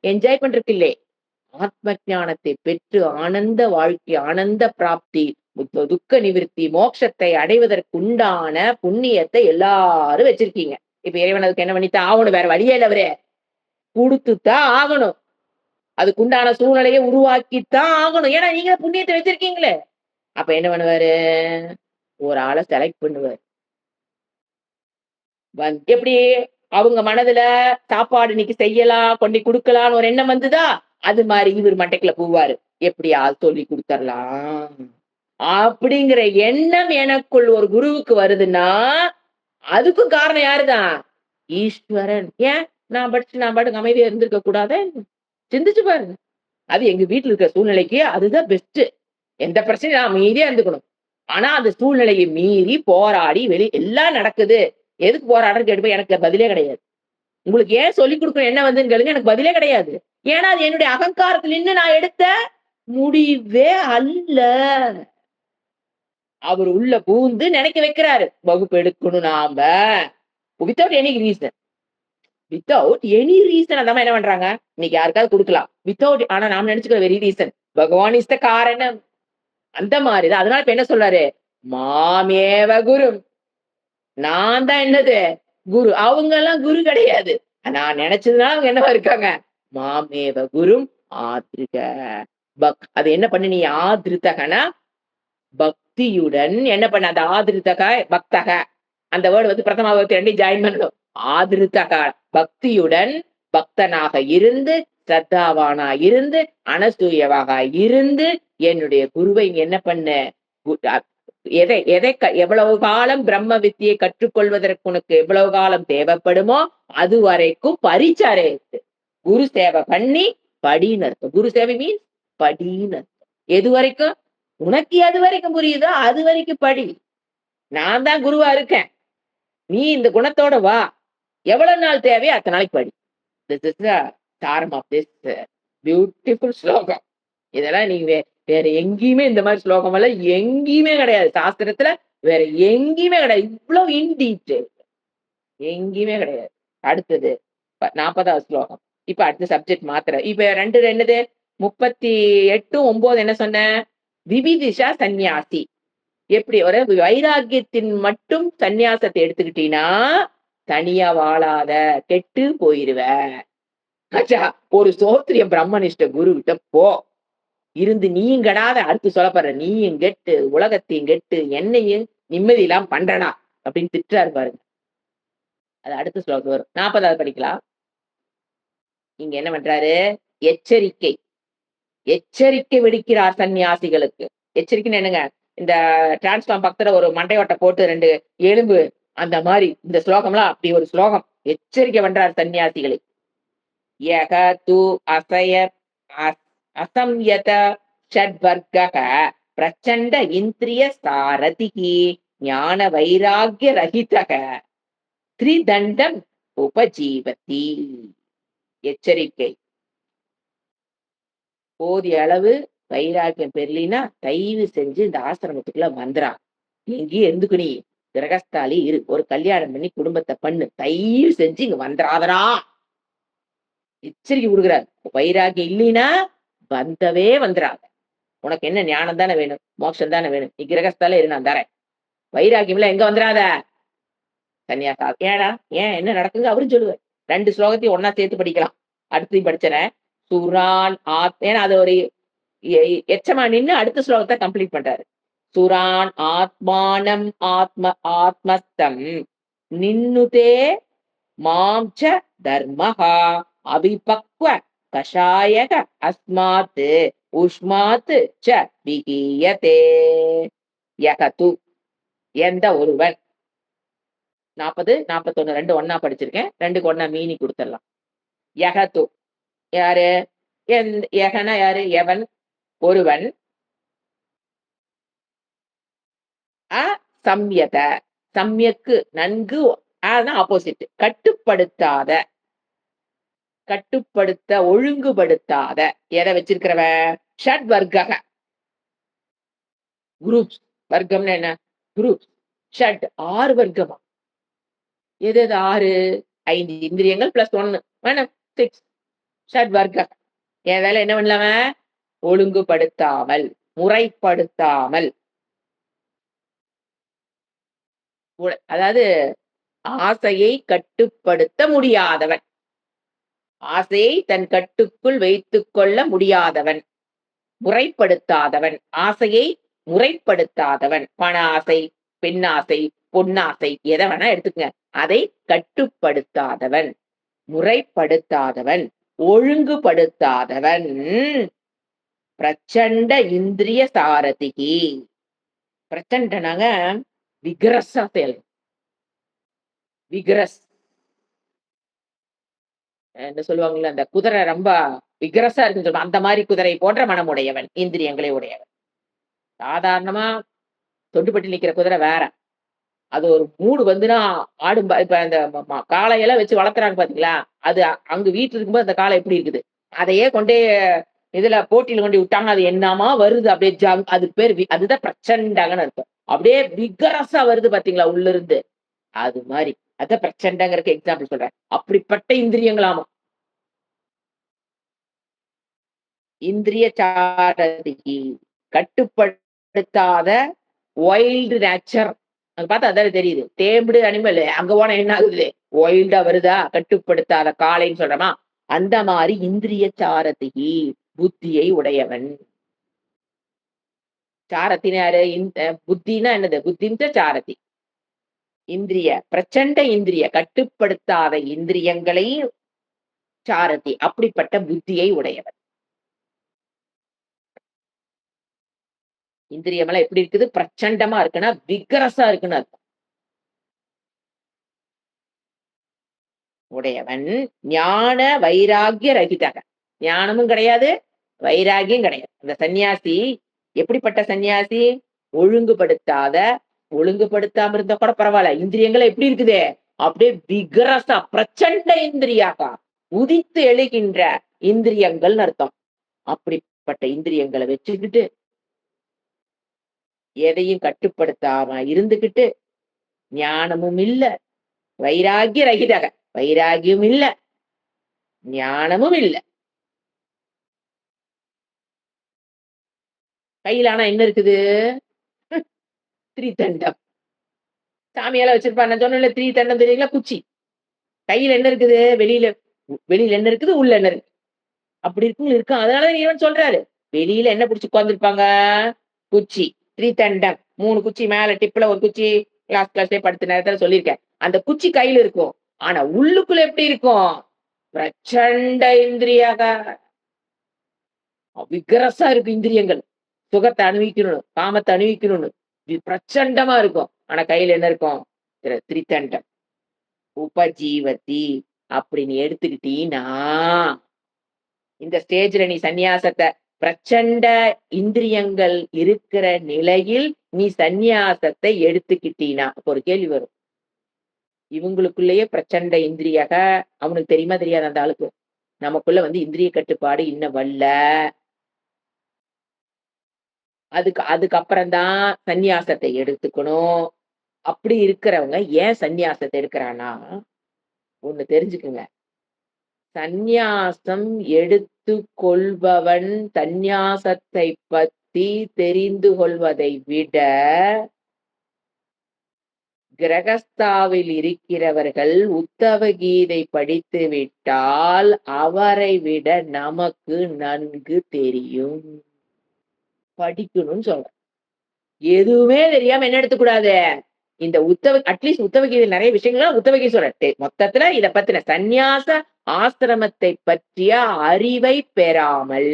A: என்ஜாய் பண்றதுக்கு இல்லே. ஆத்ம ஞானத்தை பெற்று ஆனந்த வாழ்க்கை, ஆனந்த பிராப்தி, துக்க நிவிர்த்தி, மோட்சத்தை அடைவதற்கு உண்டான புண்ணியத்தை எல்லாரும் வச்சிருக்கீங்க. இப்ப இறைவன் அதுக்கு என்ன பண்ணித்தான் ஆகணும்? வேற வழியே இல்ல அவரு. குடுத்துத்தான் ஆகணும். அதுக்குண்டான சூழ்நிலையை உருவாக்கித்தான் ஆகணும். ஏன்னா நீங்க புண்ணியத்தை வச்சிருக்கீங்களே. அப்ப என்ன பண்ணுவாரு? ஒரு ஆள செலக்ட் பண்ணுவாரு. எப்படி அவங்க மனதுல சாப்பாடு இன்னைக்கு செய்யலாம், கொண்டு குடுக்கலாம்னு ஒரு எண்ணம் வந்துதா? அது மாரி இவரு மண்டைக்குள்ள பூவாரு. எப்படியாவது சொல்லி குடுத்தரலாம். அப்படிங்கிற எண்ணம் எனக்குள் ஒரு குருவுக்கு வருதுன்னா, அதுக்கும் காரணம் யாருதான்? ஈஸ்வரன். ஏன்? நான் பாட்டுக்கு அமைதியா இருந்திருக்க கூடாதா? சிந்திச்சு பாருங்க. அது எங்க வீட்ல இருக்கிற சூழ்நிலைக்கு அதுதான் பெஸ்ட். எந்த பிரச்சனையும் நான் அமைதியா இருந்துக்கணும். ஆனா அந்த சூழ்நிலையை மீறி போராடி எல்லாம் நடக்குது. எதுக்கு போராடுறன்னு கேட்டு எனக்கு பதிலே கிடையாது. உங்களுக்கு ஏன் சொல்லிக் குடுக்கணும் என்ன வந்துன்னு கேளுங்க. எனக்கு பதிலே கிடையாது. ஏன்னா அது என்னுடைய அகங்காரத்துல நின்னு நான் எடுத்த முடிவே அல்ல. அவரு உள்ள பூந்து நினைக்க வைக்கிறாரு. வகுப்பு எடுக்கணும் நாம. Without any reason. Without any reason அந்த அம்மா என்ன பண்றாங்க? இன்னைக்கு யாருக்காவது குடுக்கலாம். வித்தவுட் ஆனா நாம நினைச்சுக்கிற வெரி ரீசன். பகவான் இஸ் த காரணம். அந்த மாரிதான். அதனால இப்ப என்ன சொல்றாரு? மாமேவ குரு. நான் தான் என்னது? குரு. அவங்க எல்லாம் குரு கிடையாது. நான் நினைச்சதுனால அவங்க என்னவா இருக்காங்க? மாமேவ குரும் ஆத்ருக. அது என்ன பண்ணு நீ ஆத்ருதகனா பக்தியுடன் என்ன பண்ண அந்த ஆதிருத்தக பக்தக அந்த வேர்டு வந்து பிரதமா விபக்தி ரெண்டையும் ஜாயின் பண்ணணும். ஆதிருத்தக பக்தியுடன் பக்தனாக இருந்து ஸ்ரத்தாவானா இருந்து அனசூயவாக இருந்து என்னுடைய குருவை என்ன பண்ண எதை எதை எவ்வளவு காலம் பிரம்ம வித்தியை கற்றுக்கொள்வதற்கு உனக்கு எவ்வளவு காலம் தேவைப்படுமோ அது வரைக்கும் பரிச்சாரே குரு சேவை பண்ணி படின்னு அர்த்தம். குரு சேவை மீன்ஸ் படின்னு அர்த்தம். எது வரைக்கும் உனக்கு எது வரைக்கும் புரியுதோ அது வரைக்கும் படி. நான் தான் குருவா இருக்கேன், நீ இந்த குணத்தோட வா, எவ்வளவு நாள் தேவையோ அத்தனை நாளைக்கு படி. திஸ் இஸ் த சாரம் ஆஃப் திஸ் பியூட்டிஃபுல் ஸ்லோகம். இதெல்லாம் நீங்க வேற எங்கேயுமே இந்த மாதிரி ஸ்லோகம் எல்லாம் எங்கேயுமே கிடையாது. சாஸ்திரத்துல வேற எங்கேயுமே கிடையாது. இவ்வளவு இன் டீட்டெயில் எங்கேயுமே கிடையாது. அடுத்தது 40வது ஸ்லோகம். இப்ப அடுத்த சப்ஜெக்ட் மாத்திர. இப்ப ரெண்டு என்னது 38:9 என்ன சொன்ன? விவிதிஷா சந்நியாசி. எப்படி ஒரு வைராக்கியத்தின் மட்டும் சந்நியாசத்தை எடுத்துக்கிட்டீங்கன்னா தனியா வாழாத, கெட்டு போயிருவ. ஒரு சோத்திரிய பிரம்மனிஷ்ட குரு கிட்ட போ இருந்து நீயும் கெடாத, அடுத்து சொல்லப்படுற நீயும் கெட்டு உலகத்தையும் கெட்டு என்னையும் நிம்மதி இல்லாம பண்றனா அப்படின்னு திட்டுறாரு பாருங்க. அது அடுத்த ஸ்லோகம் வரும். 40வது படிக்கலாம். இங்க என்ன பண்றாரு? எச்சரிக்கை எச்சரிக்கை விடுக்கிறார் சன்னியாசிகளுக்கு. எச்சரிக்கைன்னு என்னங்க? இந்த டிரான்ஸ்ஃபார்ம் பக்கத்துல ஒரு மண்டையோட்டை போட்டு 2 எலும்பு அந்த மாதிரி இந்த ஸ்லோகம்லாம் அப்படி ஒரு ஸ்லோகம். எச்சரிக்கை பண்றார் சன்னியாசிகளை. யக து அசய அசம்யத ஷட்வர்கக பிரச்சண்ட இந்திரிய சாரதிகி ஞான வைராகிய ரஹிதக திரிதண்டம் உபஜீவதி. எச்சரிக்கை. போதிய அளவு வைராக்கியம் பெறலினா தயவு செஞ்சு இந்த ஆசிரமத்துக்குள்ள வந்துடா. எங்கேயும் இருந்துக்குனி கிரகஸ்தாலி இரு, ஒரு கல்யாணம் பண்ணி குடும்பத்தை பண்ணு, தயவு செஞ்சு இங்க வந்துடாதரா. எச்சரிக்கை கொடுக்குறாரு. வைராக்கியம் இல்லைன்னா வந்தவே வந்துடாத. உனக்கு என்ன ஞானம் தானே வேணும், மோட்சம் தானே வேணும், நீ கிரகஸ்தால இரு, நான் தரேன். வைராக்கியம்ல எங்க வந்துடாத சன்னியாசா. ஏடா ஏன் என்ன நடக்குங்க அவரும் சொல்லுவார். 2 ஸ்லோகத்தையும் ஒன்னா சேர்த்து படிக்கலாம். அடுத்தையும் படிச்சேன். சுரான் ஏன்னா அது ஒரு எச்சமா நின்னு அடுத்த ஸ்லோகத்தை கம்ப்ளீட் பண்றாரு. சுரான் ஆத்மானம் ஆத்மஸ்தம் நின்னுதே மாம்ச தர்மஹா அபிபக்வ கஷாயக அஸ்மாத் உஷ்மாத் ச விகீயதே. யகது எந்த ஒருவன். 40, 41 2 ஒன்னா படிச்சிருக்கேன். 2க்கு ஒன்னா மீனி கொடுத்துடலாம். யகது யாரு? யகனா யாரு? எவன் ஒருவன். சம்யத சம்யக்கு நன்கு ஆப்போசிட் கட்டுப்படுத்தாத, கட்டுப்படுத்த ஒழுங்குபடுத்தாத எதை வச்சிருக்கிறவன்? ஷட் வர்க்க குரூப்ஸ். வர்க்கம்னு என்ன? குரூப்ஸ். ஷட் 6 வர்க்கமா? எது 6? 5 இந்திரியங்கள் பிளஸ் 1 வேணும் 6. ஷட் வர்க்க. என் வேலை என்ன பண்ணலாம? ஒழுங்குபடுத்தாமல், முறைப்படுத்தாமல், அதாவது ஆசையை கட்டுப்படுத்த முடியாதவன், ஆசையை தன் கட்டுக்குள் வைத்துக் கொள்ள முடியாதவன், முறைப்படுத்தாதவன், ஆசையை முறைப்படுத்தாதவன். பண ஆசை, பெண்ணாசை, பொன்னாசை எதை வேணா எடுத்துக்கங்க. அதை கட்டுப்படுத்தாதவன், முறைப்படுத்தாதவன், ஒழுங்குபடுத்தாதவன். பிரச்சண்ட இந்திரிய சாரதிகி. பிரச்சண்டனாங்க விக்ரஸா செயல். விக்ரஸ் என்ன சொல்லுவாங்கல்ல, அந்த குதிரை ரொம்ப விக்ரஸா இருக்குன்னு சொல்லுவாங்க. அந்த மாதிரி குதிரை போன்ற மனமுடையவன், இந்திரியங்களை உடையவன். சாதாரணமா தொண்டுபட்டு நிக்கிற குதிரை வேற. அது ஒரு மூடு வந்துன்னா ஆடும். இப்ப அந்த காளையெல்லாம் வச்சு வளர்த்துறாங்க பாத்தீங்களா? அது அங்க வீட்டுல இருக்கும்போது அந்த காளை எப்படி இருக்குது, அதையே கொண்டே இதுல போட்டியில கொண்டு விட்டாங்க. அது என்னமா வருது அப்படியே அது பேர் அதுதான் பிரச்சண்டங்கன்னு அர்த்தம். அப்படியே விகரஸா வருது பாத்தீங்களா உள்ள இருந்து, அது மாதிரி. அதான் பிரச்சண்டங்கிறதுக்கு எக்ஸாம்பிள் சொல்றேன். அப்படிப்பட்ட இந்திரியங்களாமா. இந்திரிய சாரதிகி கட்டுப்படுத்தாத வைல்டு நேச்சர். அது பார்த்தா அதான் தெரியுது. டேம்டு அனிமல் அங்க போனா என்ன ஆகுது? வைல்டா வருதா? கட்டுப்படுத்தாத காளைன்னு சொல்றோமா? அந்த மாதிரி இந்திரிய சாரதிகி புத்தியை உடையவன். சாரத்தின்னு யாரு? இந்த புத்தின்னா என்னது? புத்தின்ட்டு சாரதி. இந்திரிய பிரச்சண்ட இந்திரிய கட்டுப்படுத்தாத இந்திரியங்களை சாரதி. அப்படிப்பட்ட புத்தியை உடையவர். இந்திரியமெல்லாம் எப்படி இருக்குது? பிரச்சண்டமா இருக்குன்னா, விகரஸா இருக்குன்னு அர்த்தம். உடையவன் ஞான வைராகிய ரகிதக. ஞானமும் கிடையாது, வைராகியம் கிடையாது. அந்த சந்நியாசி எப்படிப்பட்ட சந்நியாசி? ஒழுங்குபடுத்தாத ஒழுங்குபடுத்தாம இருந்தா கூட பரவாயில்ல. இந்திரியங்கள் எப்படி இருக்குது? அப்படியே விகரஸா பிரச்சண்ட இந்திரியாக்கா உதித்து எழுகின்ற இந்திரியங்கள்னு அர்த்தம். அப்படிப்பட்ட இந்திரியங்களை வச்சுக்கிட்டு எதையும் கட்டுப்படுத்தாம இருந்துகிட்டு ஞானமும் இல்ல, வைராகிய ரகிதக. வைராகியம் இல்ல, ஞானமும் இல்ல. கையில ஆனா என்ன இருக்குது? திரிதண்டம். சாமியால வச்சிருப்பான். நான் சொன்னேன்ல திரிதண்டம் தெரியுங்களா? குச்சி. கையில என்ன இருக்குது? வெளியில வெளியில என்ன இருக்குது? உள்ள என்ன இருக்கு? அப்படி இருக்கும் இருக்கும். அதனால இறைவன் சொல்றாரு. வெளியில என்ன புடிச்சு உட்கார்ந்திருப்பாங்க? குச்சி. திரிதண்டம். 3 குச்சி மேல டிப்ல ஒரு குச்சி கிளாஸ்லயே படுத்த நேரத்துல சொல்லியிருக்கேன். அந்த குச்சி கையில இருக்கும். ஆனா உள்ளுக்குள்ள எப்படி இருக்கும்? பிரச்சண்ட இந்திரியாக விகரஸா இருக்கும் இந்திரியங்கள். சுகத்த அனுபவிக்கணும்னு, காமத்த அனுபவிக்கணும்னு. பிரச்சண்டமா இருக்கும். ஆனா கையில என்ன இருக்கும்? திரிதண்டம். உபஜீவதி அப்படின்னு எடுத்துக்கிட்டீன்னா, இந்த ஸ்டேஜ்ல நீ சந்நியாசத்த பிரச்சண்ட இந்திரியங்கள் இருக்கிற நிலையில் நீ சந்நியாசத்தை எடுத்துக்கிட்டீனா, அப்ப ஒரு கேள்வி வரும். இவங்களுக்குள்ளேயே பிரச்சண்ட இந்திரியக அவனுக்கு தெரியுமா தெரியாது அந்த ஆளுக்கு. நமக்குள்ள வந்து இந்திரிய கட்டுப்பாடு இன்னும் வரல. அதுக்கப்புறம் தான் சந்நியாசத்தை எடுத்துக்கணும். அப்படி இருக்கிறவங்க ஏன் சந்நியாசத்தை எடுக்கிறான்னா, ஒண்ணு தெரிஞ்சுக்குங்க. சந்நியாசம் எடுத்துக் கொள்பவன் சந்நியாசத்தை பத்தி தெரிந்து கொள்வதை விட, கிரகஸ்தாவில் இருக்கிறவர்கள் உத்தவ கீதை படித்து விட்டால் அவரை விட நமக்கு நன்கு தெரியும். படிக்கணும்னு சொல்றேன். எதுவுமே தெரியாம என்ன எடுத்துக்கூடாது? இந்த அட்லீஸ்ட் உத்தவ கீதையில நெறைய விஷயங்கள் உத்தவ கீதை சொல்றேன். மொத்தத்துல இத பத்தின சந்நியாச ஆசிரமத்தை பற்றிய அறிவை பெறாமல்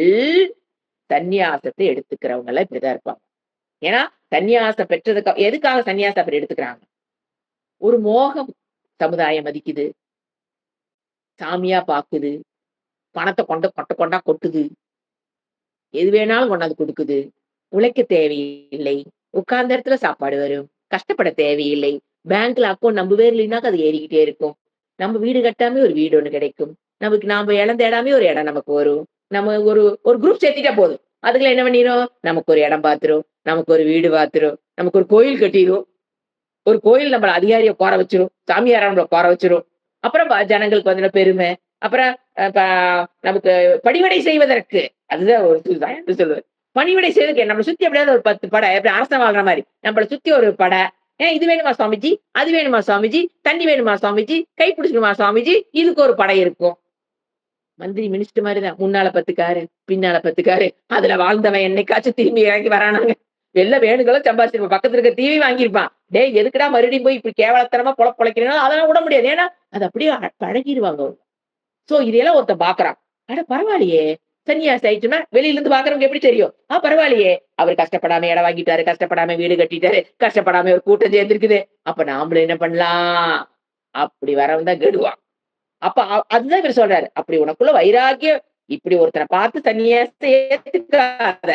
A: சந்நியாசத்தை எடுத்துக்கிறவங்க எல்லாம் இப்படிதான் இருப்பாங்க. ஏன்னா சந்நியாசம் பெற்றதுக்கு எதுக்காக சந்நியாசம் அப்படி எடுத்துக்கிறாங்க? ஒரு மோகம் சமுதாயம் மதிக்குது. சாமியா பாக்குது. பணத்த கொண்ட கொண்டா கொட்டுது. எது வேணாலும் கொண்டாந்து குடுக்குது. உழைக்க தேவையில்லை. உட்கார்ந்த இடத்துல சாப்பாடு வரும். கஷ்டப்பட தேவையில்லை. பேங்க்ல அக்கவுண்ட் நம்ம பேர்ல இல்லைனாக்க அது ஏறிக்கிட்டே இருக்கும். நம்ம வீடு கட்டாமயே ஒரு வீடு ஒண்ணு கிடைக்கும். நாம இடம் தேடாமயே ஒரு இடம் நமக்கு வரும். நம்ம ஒரு ஒரு குரூப் சேர்த்துட்டா போதும். அதுக்குள்ள என்ன பண்ணிரும்? நமக்கு ஒரு இடம் பாத்துரும். நமக்கு ஒரு வீடு பாத்துரும். நமக்கு ஒரு கோயில் கட்டிரும். ஒரு கோயில் நம்மள அதிகாரிய உட்கார வச்சிரும். சாமியாரா நம்மள உட்கார வச்சிரும். அப்புறம் ஜனங்களுக்கு வந்து பெருமை. அப்புறம் ப நமக்கு பணிவிடை செய்வதற்கு அதுதான் ஒரு சொல்லுவேன். பணிவிடை செய்வதற்கு நம்மள சுத்தி எப்படியாவது ஒரு 10 படை எப்படி அரசன் வாழ்ற மாரி. நம்மள சுத்தி ஒரு படை. இது வேணுமா சுவாமிஜி? அது வேணுமா சுவாமிஜி? தண்ணி வேணுமா சுவாமிஜி? கை பிடிச்சுக்கணுமா சுவாமிஜி? இதுக்கு ஒரு படை இருக்கும். மந்திரி மினிஸ்டர் மாரிதான். முன்னால 10 காரு, பின்னால 10 காரு. அதுல வாழ்ந்தவன் என்னைக்காச்சும் திரும்பி இறங்கி வரானாங்க. வெளில வேணுங்களோ சம்பாதிச்சிருப்பான். பக்கத்துல இருக்க டிவி வாங்கியிருப்பான். டேய் எதுக்குடா மறுபடியும் போய் இப்படி கேவலத்தனமா பொழைக்கிறீங்களோ அதெல்லாம் விட முடியாது. ஏன்னா, அது அப்படியே பழகிருவாங்க அவங்க. சோ இதையெல்லாம் ஒருத்தன் பார்க்குறான். அட பரவாயில்லையே! சன்னியாசி ஆயிடுச்சுன்னா வெளியில இருந்து பார்க்கிறவங்க எப்படி தெரியும்? பரவாயில்லையே! அவரு கஷ்டப்படாம இடம் வாங்கிட்டாரு, கஷ்டப்படாம வீடு கட்டிட்டாரு, கஷ்டப்படாம ஒரு கூட்டம் சேர்ந்திருக்குது. அப்ப நாமளும் என்ன பண்ணலாம்? அப்படி வரவன் தான் கெடுவான். அப்ப அதுதான் இவரு சொல்றாரு. அப்படி உனக்குள்ள வைராக்கியம் இப்படி ஒருத்தர பார்த்து சன்னியாசத்தை ஏத்துக்காத.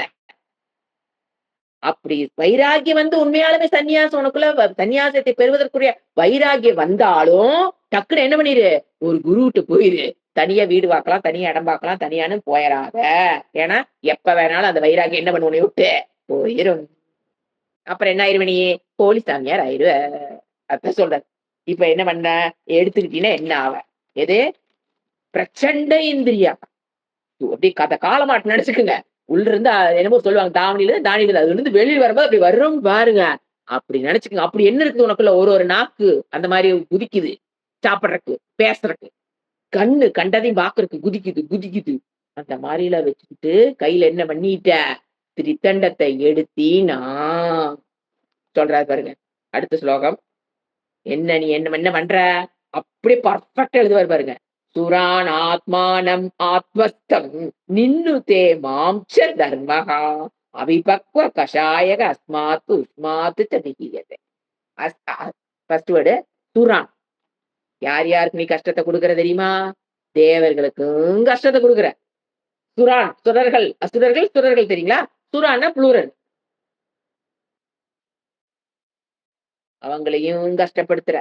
A: அப்படி வைராக்கியம் வந்து உண்மையாலுமே சன்னியாசம் உனக்குள்ள சன்னியாசத்தை பெறுவதற்குரிய வைராக்கியம் வந்தாலும், டக்குனு என்ன பண்ணிரு? ஒரு குருட்ட போயிரு. தனியா வீடு பார்க்கலாம், தனியா இடம் பார்க்கலாம், தனியான்னு போயறாத. ஏன்னா, எப்ப வேணாலும் அந்த வைராக்கியம் என்ன பண்ணும் உன்னைய விட்டு போயிரும். அப்புறம் என்ன ஆயிருவ நீ? போலி சாமியார் ஆயிருவ. அதான் சொல்றாரு. இப்ப என்ன பண்ண? எடுத்துக்கிட்டீன்னா என்ன ஆவ? எது? பிரச்சண்ட இந்திரியா. அப்படி காலமாட்டு நடிச்சுக்குங்க. உள்ள இருந்து என்னமோ சொல்லுவாங்க. தாவணியில அதுல இருந்து வெளிய வரும்போது அப்படி வரும் பாருங்க. அப்படி நெனச்சுக்கங்க. அப்படி என்ன இருக்குது உனக்குள்ள? ஒரு நாக்கு அந்த மாரி குதிக்குது. சாப்பிடுறக்கு, பேசுறக்கு. கண்ணு கண்டதையும் பாக்குறக்கு குதிக்குது, குதிக்குது. அந்த மாரிலாம் வச்சுக்கிட்டு கையில என்ன பண்ணிட்ட? திரிதண்டத்தை எடுத்தீனா சொல்றாரு பாருங்க. அடுத்த ஸ்லோகம். நீ என்ன பண்ற? அப்படியே பர்ஃபெக்ட்டா எழுதுவாரு பாருங்க. சுரான் ஆத்மானம் ஆத்மஸ்தம் நின்னுதே மாம்ச தர்மஹா அவிபக்வ கஷாயக அஸ்மாத்து உஸ்மாத்து ச நிகியதே. First word சுரான். யாருக்கு நீ கஷ்டத்தை கொடுக்கிற தெரியுமா? தேவர்களுக்கும் கஷ்டத்தை கொடுக்கிற. சுரான் சுரர்கள், அசுரர்கள் சுரர்கள் தெரியுங்களா? சுரான்னா ப்ளூரல். அவங்களையும் கஷ்டப்படுத்துற.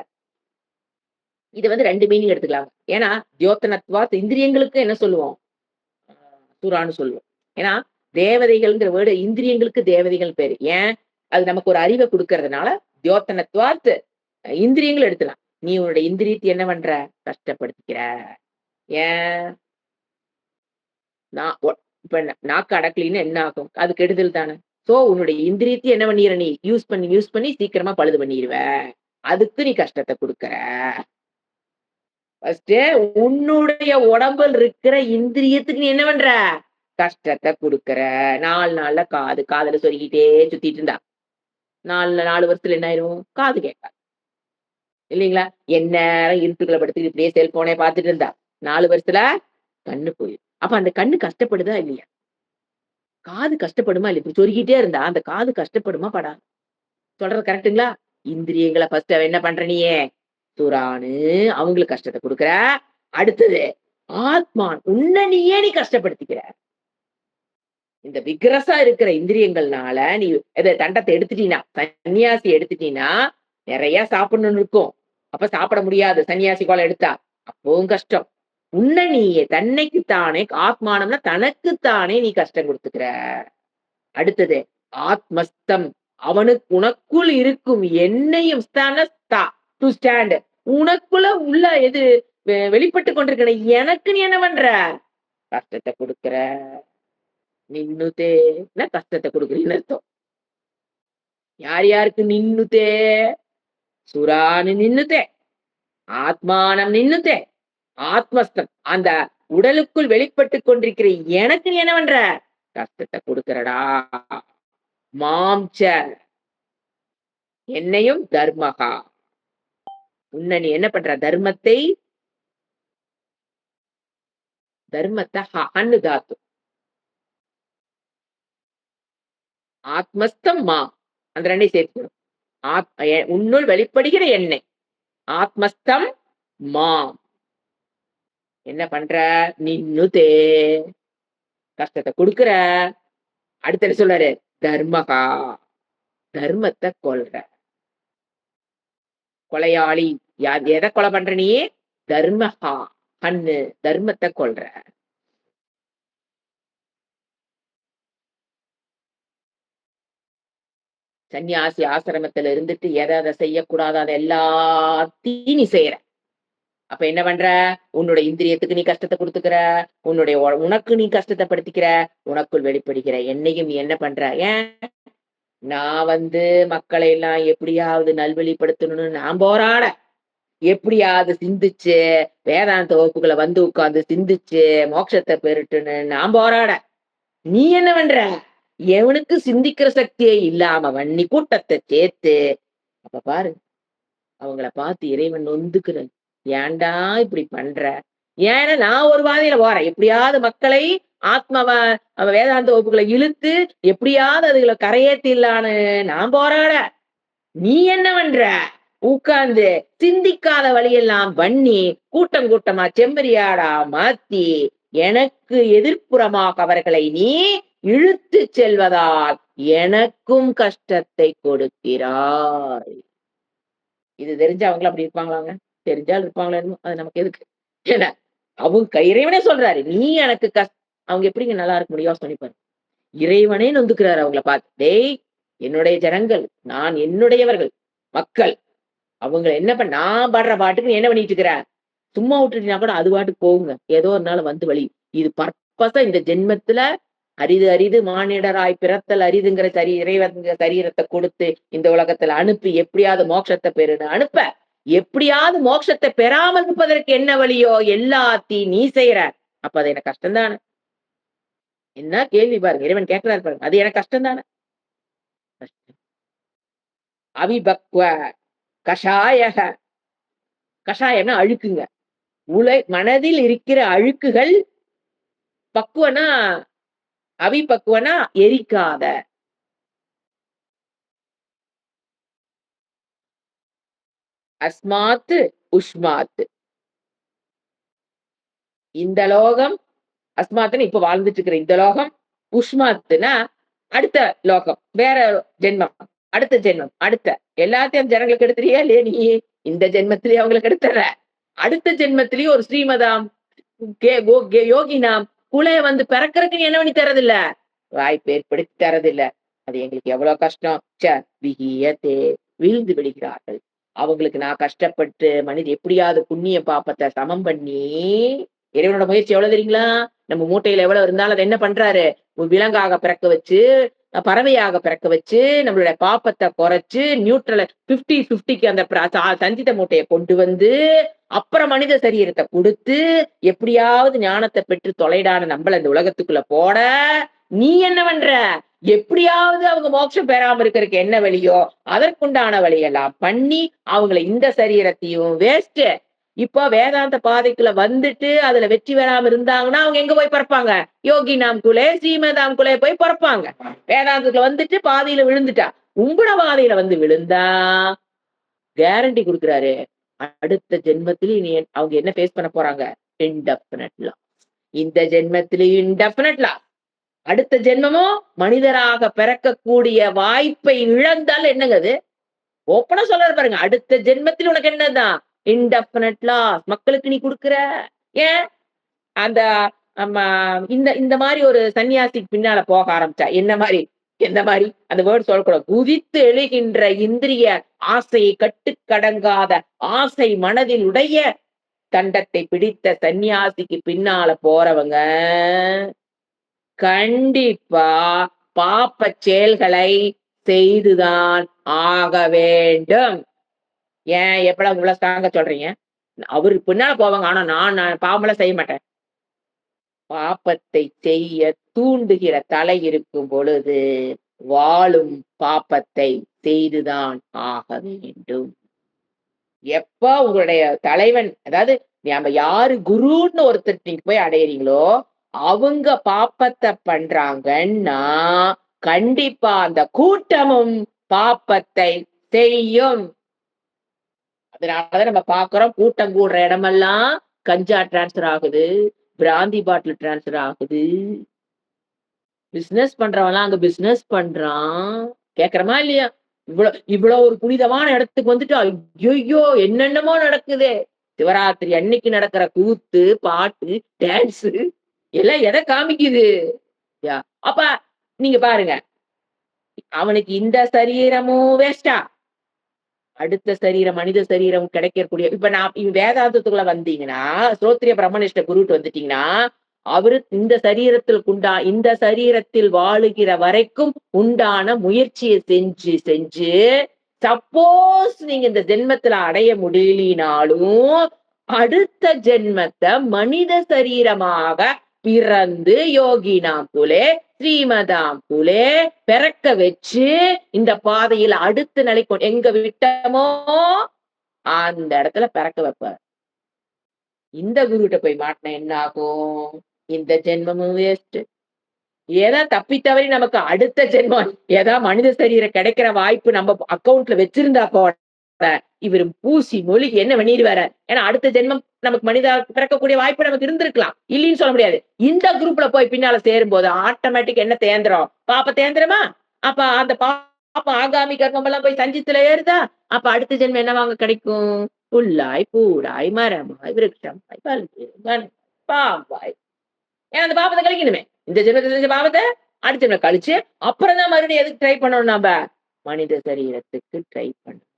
A: இத வந்து 2 மீனிங் எடுத்துக்கலாம். ஏன்னா, தியோத்தனத்வாத் இந்திரியங்களுக்கு என்ன சொல்லுவோம்? சுரான்னு சொல்லுவோம். ஏன்னா, தேவதைகள்ங்கிற வேர்டு இந்திரியங்களுக்கு தேவதைகள் பேரு. ஏன்? அது நமக்கு ஒரு அறிவ குடுக்கறதுனால தியோத்தனத்வாத் இந்திரியங்கள் எடுத்துக்கலாம். நீ உன்னுடைய இந்திரியத்தை என்ன பண்ற? கஷ்டப்படுத்திக்கிற. ஏன்? நான் இப்ப நாக்கு அடக்கலைன்னா என்ன ஆகும்? அது கெடுதல் தானே. சோ உன்னுடைய இந்திரியத்தை என்ன பண்ணிற நீ? யூஸ் பண்ணி சீக்கிரமா பழுது பண்ணிருவ. அதுக்கு நீ கஷ்டத்த குடுக்குற. ஃபர்ஸ்ட் உன்னுடைய உடம்பில் இருக்கிற இந்திரியத்துக்கு நீ என்ன பண்ற? கஷ்டத்த குடுக்குற. 4 நாள்ல காதுல சொருகிட்டே சுத்திட்டு இருந்தா 4 வருஷத்துல என்ன ஆயிரும்? காது கேட்காது. இல்லீங்களா? எந்நேரம் இருட்டுக்குள்ள படுத்துட்டு இப்படியே செல்போனே பார்த்துட்டு இருந்தா 4 வருஷத்துல கண்ணு போயிரும். அப்ப அந்த கண்ணு கஷ்டப்படுதா இல்லையா? காது கஷ்டப்படுமா இல்லையா? இப்படி சொருகிட்டே இருந்தா அந்த காது கஷ்டப்படுமா படாதா? சொல்றது கரெக்ட்டுங்களா? இந்திரியங்கள ஃபர்ஸ்ட் என்ன பண்ற நீயே? சுரான்னு அவங்களுக்கு கஷ்டத்த குடுக்குற. அடுத்தது ஆத்மான் உன்ன நீயே நீ கஷ்டப்படுத்திக்கிற. இந்த விக்ரஸா இருக்கிற இந்திரியங்கள்னால நீ தண்டத்தை எடுத்துட்டீன்னா, சன்னியாசி எடுத்துட்டீன்னா, நெறைய சாப்பிடணும்னு இருக்கும். அப்ப சாப்பிட முடியாது சன்னியாசி கோலம் எடுத்தா. அப்பவும் கஷ்டம். உன்ன நீயே தன்னைக்குத்தானே ஆத்மானம்னா தனக்குத்தானே நீ கஷ்டம் குடுத்துக்கிற. அடுத்தது ஆத்மஸ்தம் உனக்குள் இருக்கும் என்னையும் டு ஸ்டாண்ட் உனக்குள்ள உள்ள எது வெளிப்பட்டு கொண்டிருக்கிற எனக்கு நீ என்ன பண்ற? கஷ்டத்தை கொடுக்கிற. நின்னுதே கஷ்டத்தை கொடுக்குறீன்னு அர்த்தம். யாருக்கு நின்னுதே? சுரானு நின்னுதே, ஆத்மானம் நின்னுதே, ஆத்மஸ்தம் அந்த உடலுக்குள் வெளிப்பட்டு கொண்டிருக்கிற எனக்கு நீ என்ன பண்ற? கஷ்டத்தை கொடுக்கிறடா. மாம்ச என்னையும் தர்மகா உன்ன நீ என்ன பண்ற? தர்மத்தை ஹன்னு தாத்து ஆத்மஸ்தம் மா அந்த 2 சேர்த்துக்கணும். உன்னுள் வெளிப்படுகிற எண்ணெய் ஆத்மஸ்தம் மா என்ன பண்ற? நின்னுதே கஷ்டத்தை கொடுக்கிற. அடுத்த சொல்றாரு தர்மகா தர்மத்தை கொல்ற. கொலையாளி எதை கொலை பண்ற நீ? தர்மஹா ஹன்னு தர்மத்தை கொல்ற. சன்னியாசி ஆசிரமத்துல இருந்துட்டு எதை செய்யக்கூடாத அதை எல்லாத்தையும் நீ செய்யற. அப்ப என்ன பண்ற? உன்னோட இந்திரியத்துக்கு நீ கஷ்டத்தை கொடுத்துக்கிற. உனக்கு நீ கஷ்டத்தை படுத்திக்கிற. உனக்குள் வெளிப்படுகிற என்னையும் நீ என்ன பண்ற? ஏன் நான் மக்களை எல்லாம் எப்படியாவது நல்வழிப்படுத்தணும்னு நான் போராட எப்படியாவது சிந்திச்சு வேதாந்த வகுப்புகளை உட்கார்ந்து சிந்திச்சு மோட்சத்தை பெருட்டுன்னு நான் போராட நீ என்ன பண்ற? எவனுக்கு சிந்திக்கிற சக்தியே இல்லாம வன்னி கூட்டத்தை சேர்த்து அப்ப பாரு அவங்கள பார்த்து இறைவன் நொந்துக்கிறேன். ஏன்டா இப்படி பண்ற? ஏன்னா நான் ஒரு பாதையில போறேன். எப்படியாவது மக்களை வேதாந்த வகுப்புகளை இழுத்து எப்படியாவது அதுகளை கரையேத்திடலான்னு நான் போராட நீ என்ன பண்ற? உட்கார்ந்து சிந்திக்காத வழியெல்லாம் பண்ணி கூட்டமா செம்பரியாடா மாத்தி எனக்கு எதிர்ப்புறமாக அவர்களை நீ இழுத்து செல்வதால் எனக்கும் கஷ்டத்தை கொடுக்கிறாய். இது தெரிஞ்சா அவங்களும் அப்படி இருப்பாங்களாங்க? தெரிஞ்சால் இருப்பாங்களா? அது நமக்கு எதுக்கு? ஏன்னா அவங்க இறைவனே சொல்றாரு நீ எனக்கு அவங்க எப்படிங்க நல்லா இருக்க முடியும்? சொன்னிப்பாரு. இறைவனே நொந்துக்கிறாரு அவங்கள பார்த்து. டேய் என்னுடைய ஜனங்கள், நான் என்னுடையவர்கள் மக்கள் அவங்க என்ன நான் பாடுற பாட்டுக்கு என்ன பண்ணிட்டு இருக்கிற? சும்மா விட்டுட்டீங்கன்னா கூட அது பாட்டுக்கு போகுங்க. ஏதோ ஒரு நாள் வழி. இது பர்பஸா இந்த ஜென்மத்துல அரிது மானிடராய் பிறத்தல் அரிதுங்கிற இறைவன் சரீரத்தை கொடுத்து இந்த உலகத்துல அனுப்பி எப்படியாவது மோட்சத்தை பெறுன்னு அனுப்ப எப்படியாவது மோட்சத்தை பெறாமல் இருப்பதற்கு என்ன வழியோ எல்லாத்தையும் நீ செய்யற. அப்ப அது எனக்கு கஷ்டம்தானே? என்ன கேள்வி பாருங்க. இறைவன் கேட்கிறாரு பாருங்க. அது எனக்கு கஷ்டம் தானே. அவிபக்வ கஷாயக கஷாயம்னா அழுக்குங்க. மனதில் இருக்கிற அழுக்குகள் பக்குவனா அவிபக்குவனா எரிக்காத. அஸ்மாத்து உஷ்மாத்து. இந்த லோகம் அஸ்மாத்துன்னு இப்ப வாழ்ந்துட்டு இருக்கிற இந்த லோகம், உஷ்மாத்துன்னா அடுத்த லோகம். வேற ஜென்மம். அடுத்த ஜென்மம். அடுத்த எல்லாத்தையும் அந்த ஜனங்களுக்கு எடுத்துறியா இல்லையா நீ? இந்த ஜென்மத்திலேயே அவங்களுக்கு எடுத்துற. அடுத்த ஜென்மத்திலேயும் ஒரு ஸ்ரீமதாம் யோகினாம் குலைய வந்து பிறக்கறதுக்கு நீ என்ன பண்ணி தரதில்ல? வாய்ப்பு ஏற்படுத்தி தரதில்ல. அது எங்களுக்கு எவ்வளவு கஷ்டம். விகியத்தே வீழ்ந்து விடுகிறார்கள். அவங்களுக்கு நான் கஷ்டப்பட்டு எப்படியாவது புண்ணிய பாப்பத்தை சமம் பண்ணி இறைவனோட முயற்சி எவ்வளவு தெரியுங்களா? நம்ம மூட்டையில எவ்வளவு இருந்தாலும் அதை என்ன பண்றாரு? விலங்காக பிறக்க வச்சு, பறவையாக பிறக்க வச்சு, நம்மளுடைய பாப்பத்தை குறைச்சு, நியூட்ரல 50-50க்கு அந்த சஞ்சித மூட்டையை கொண்டு வந்து, அப்புறம் மனித சரீரத்தை கொடுத்து, எப்படியாவது ஞானத்தை பெற்று தொலைடான நம்மள இந்த உலகத்துக்குள்ள போட, நீ என்ன பண்ற? எப்படியாவது அவங்க மோட்சம் பெறாம இருக்கிறதுக்கு என்ன வழியோ, அதற்குண்டான வழியெல்லாம் பண்ணி, அவங்கள இந்த சரீரத்தையும் வேஸ்ட் இப்போ வேதாந்த பாதைக்குள்ள வந்துட்டு அதுல வெற்றி பெறாம இருந்தாங்கன்னா அவங்க எங்க போய் பிறப்பாங்க? யோகி நாம் குலே ஸ்ரீமதாம் குலே போய் பிறப்பாங்க. வேதாந்தத்துல வந்துட்டு பாதையில விழுந்துட்டா உங்கள பாதையில வந்து விழுந்தா கேரண்டி கொடுக்குறாரு. அடுத்த ஜென்மத்திலயும் அவங்க என்ன ஃபேஸ் பண்ண போறாங்க? இன்டெஃபினட்லா. இந்த ஜென்மத்திலயும் இன்டெஃபினட்லா. அடுத்த ஜென்மமும் மனிதராக பிறக்கக்கூடிய வாய்ப்பை இழந்தால் என்னங்க அது? ஓப்பனா சொல்றாரு பாருங்க. அடுத்த ஜென்மத்தில் உனக்கு என்னதான்? இன்டெஃபினட் லாஸ் மக்களுக்கு நீ குடுக்குற. ஏன்? அந்த இந்த இந்த மாரி ஒரு சன்னியாசிக்கு பின்னால போக ஆரம்பிச்சா என்ன மாரி? எந்த மாரி? அந்த வேர்ட் சொல்லக்கூடாது. குதித்து எழுகின்ற இந்திரிய ஆசையை கட்டுக்கடங்காத ஆசை மனதில் உடைய தண்டத்தை பிடித்த சன்னியாசிக்கு பின்னால போறவங்க கண்டிப்பா பாப்பச் செயல்களை செய்துதான் ஆக வேண்டும். ஏன் எப்படா இவ்வளவு ஸ்ட்ராங்கா சொல்றீங்க? அவரு பின்னால போவாங்க. ஆனா நான் பாவமெல்லாம் செய்ய மாட்டேன். பாப்பத்தை செய்ய தூண்டுகிற தலை இருக்கும் பொழுது, வாழும் பாப்பத்தை செய்துதான் ஆக வேண்டும். எப்ப உங்களுடைய தலைவன் அதாவது நம்ம யாரு குருன்னு ஒருத்தர் நீங்க போய் அடையறீங்களோ, அவங்க பாப்பத்தை பண்றாங்கன்னா, கண்டிப்பா அந்த கூட்டமும் பாப்பத்தை செய்யும். அதனாலதான் நம்ம பார்க்கிறோம் கூட்டம் கூடுற இடமெல்லாம் கஞ்சா டிரான்ஸ்பர் ஆகுது, பிராந்தி பாட்டில் டிரான்ஸ்பர் ஆகுது. பிசினஸ் பண்றவன்லாம் அங்க பிசினஸ் பண்றான். கேட்கிறோமா இல்லையா? இவ்வளவு ஒரு புனிதமான இடத்துக்கு வந்துட்டு ஐயையோ என்னென்னமோ நடக்குதே. சிவராத்திரி அன்னைக்கு நடக்கிற கூத்து, பாட்டு, டான்ஸ் எல்லாம் எதை காமிக்குது? அப்ப நீங்க பாருங்க. அவனுக்கு இந்த சரீரமும் வேஸ்டா? அடுத்த சரீரம், மனித சரீரம் கிடைக்கக்கூடிய இப்ப நான் வேதாந்தத்துக்குள்ள வந்தீங்கன்னா, ஸ்ரோத்ரிய பிரம்மனிஷ்ட குருட்டு வந்துட்டீங்கன்னா, அவரு இந்த சரீரத்தில் வாழுகிற வரைக்கும் உண்டான முயற்சியை செஞ்சு செஞ்சு சப்போஸ் நீங்க இந்த ஜென்மத்துல அடைய முடியலினாலும், அடுத்த ஜென்மத்தை மனித சரீரமாக பிறந்து யோகினாம் குலே ஸ்ரீமதாம் குலே பிறக்க வச்சு இந்த பாதையில அடுத்த நிலைக்கு எங்க விட்டமோ அந்த இடத்துல பிறக்க வைப்பார். இந்த குருகிட்ட போய் மாட்டினா என்ன ஆகும்? இந்த ஜென்மமும் வேஸ்ட். ஏதா தப்பி தவறி நமக்கு அடுத்த ஜென்மம் ஏதா மனித சரீரம் கிடைக்கிற வாய்ப்பு நம்ம அக்கவுண்ட்ல வச்சிருந்தா கூட இவரு பூசி மொழிக்கு என்ன பண்ணிடுவாரு? ஏன்னா அடுத்த ஜென்மம் நமக்கு மனித பிறக்கக்கூடிய வாய்ப்பு நமக்கு இருந்திருக்கலாம். இல்லைன்னு சொல்ல முடியாது. இந்த குரூப்ல போய் பின்னால சேரும்போது ஆட்டோமேட்டிக் என்ன தேந்திரம்? பாப்ப தேந்திரமா? அப்ப அந்த பாப்ப ஆகாமி கர்மம் எல்லாம் போய் சஞ்சித்துல ஏறுதா? அப்ப அடுத்த ஜென்மம் என்னவாங்க கிடைக்கும்? புல்லாய், பூடாய், மரமாய், விருட்சமாய், பாம்பாய். ஏன்னா அந்த பாவத்தை கழிக்கணுமே. இந்த ஜென்மத்துல செஞ்ச பாவத்தை அடுத்த ஜென்மம் கழிச்சு அப்புறம் தான் மறுபடியும் எதுக்கு ட்ரை பண்ணணும் நாம? மனித சரீரத்துக்கு ட்ரை பண்ணணும்.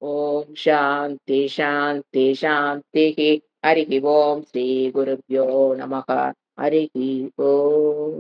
A: ஓம் சாந்தி சாந்தி சாந்தி. ஹரிஹி ஓம் ஸ்ரீ குருப்யோ நமக. ஹரிஹி ஓம்.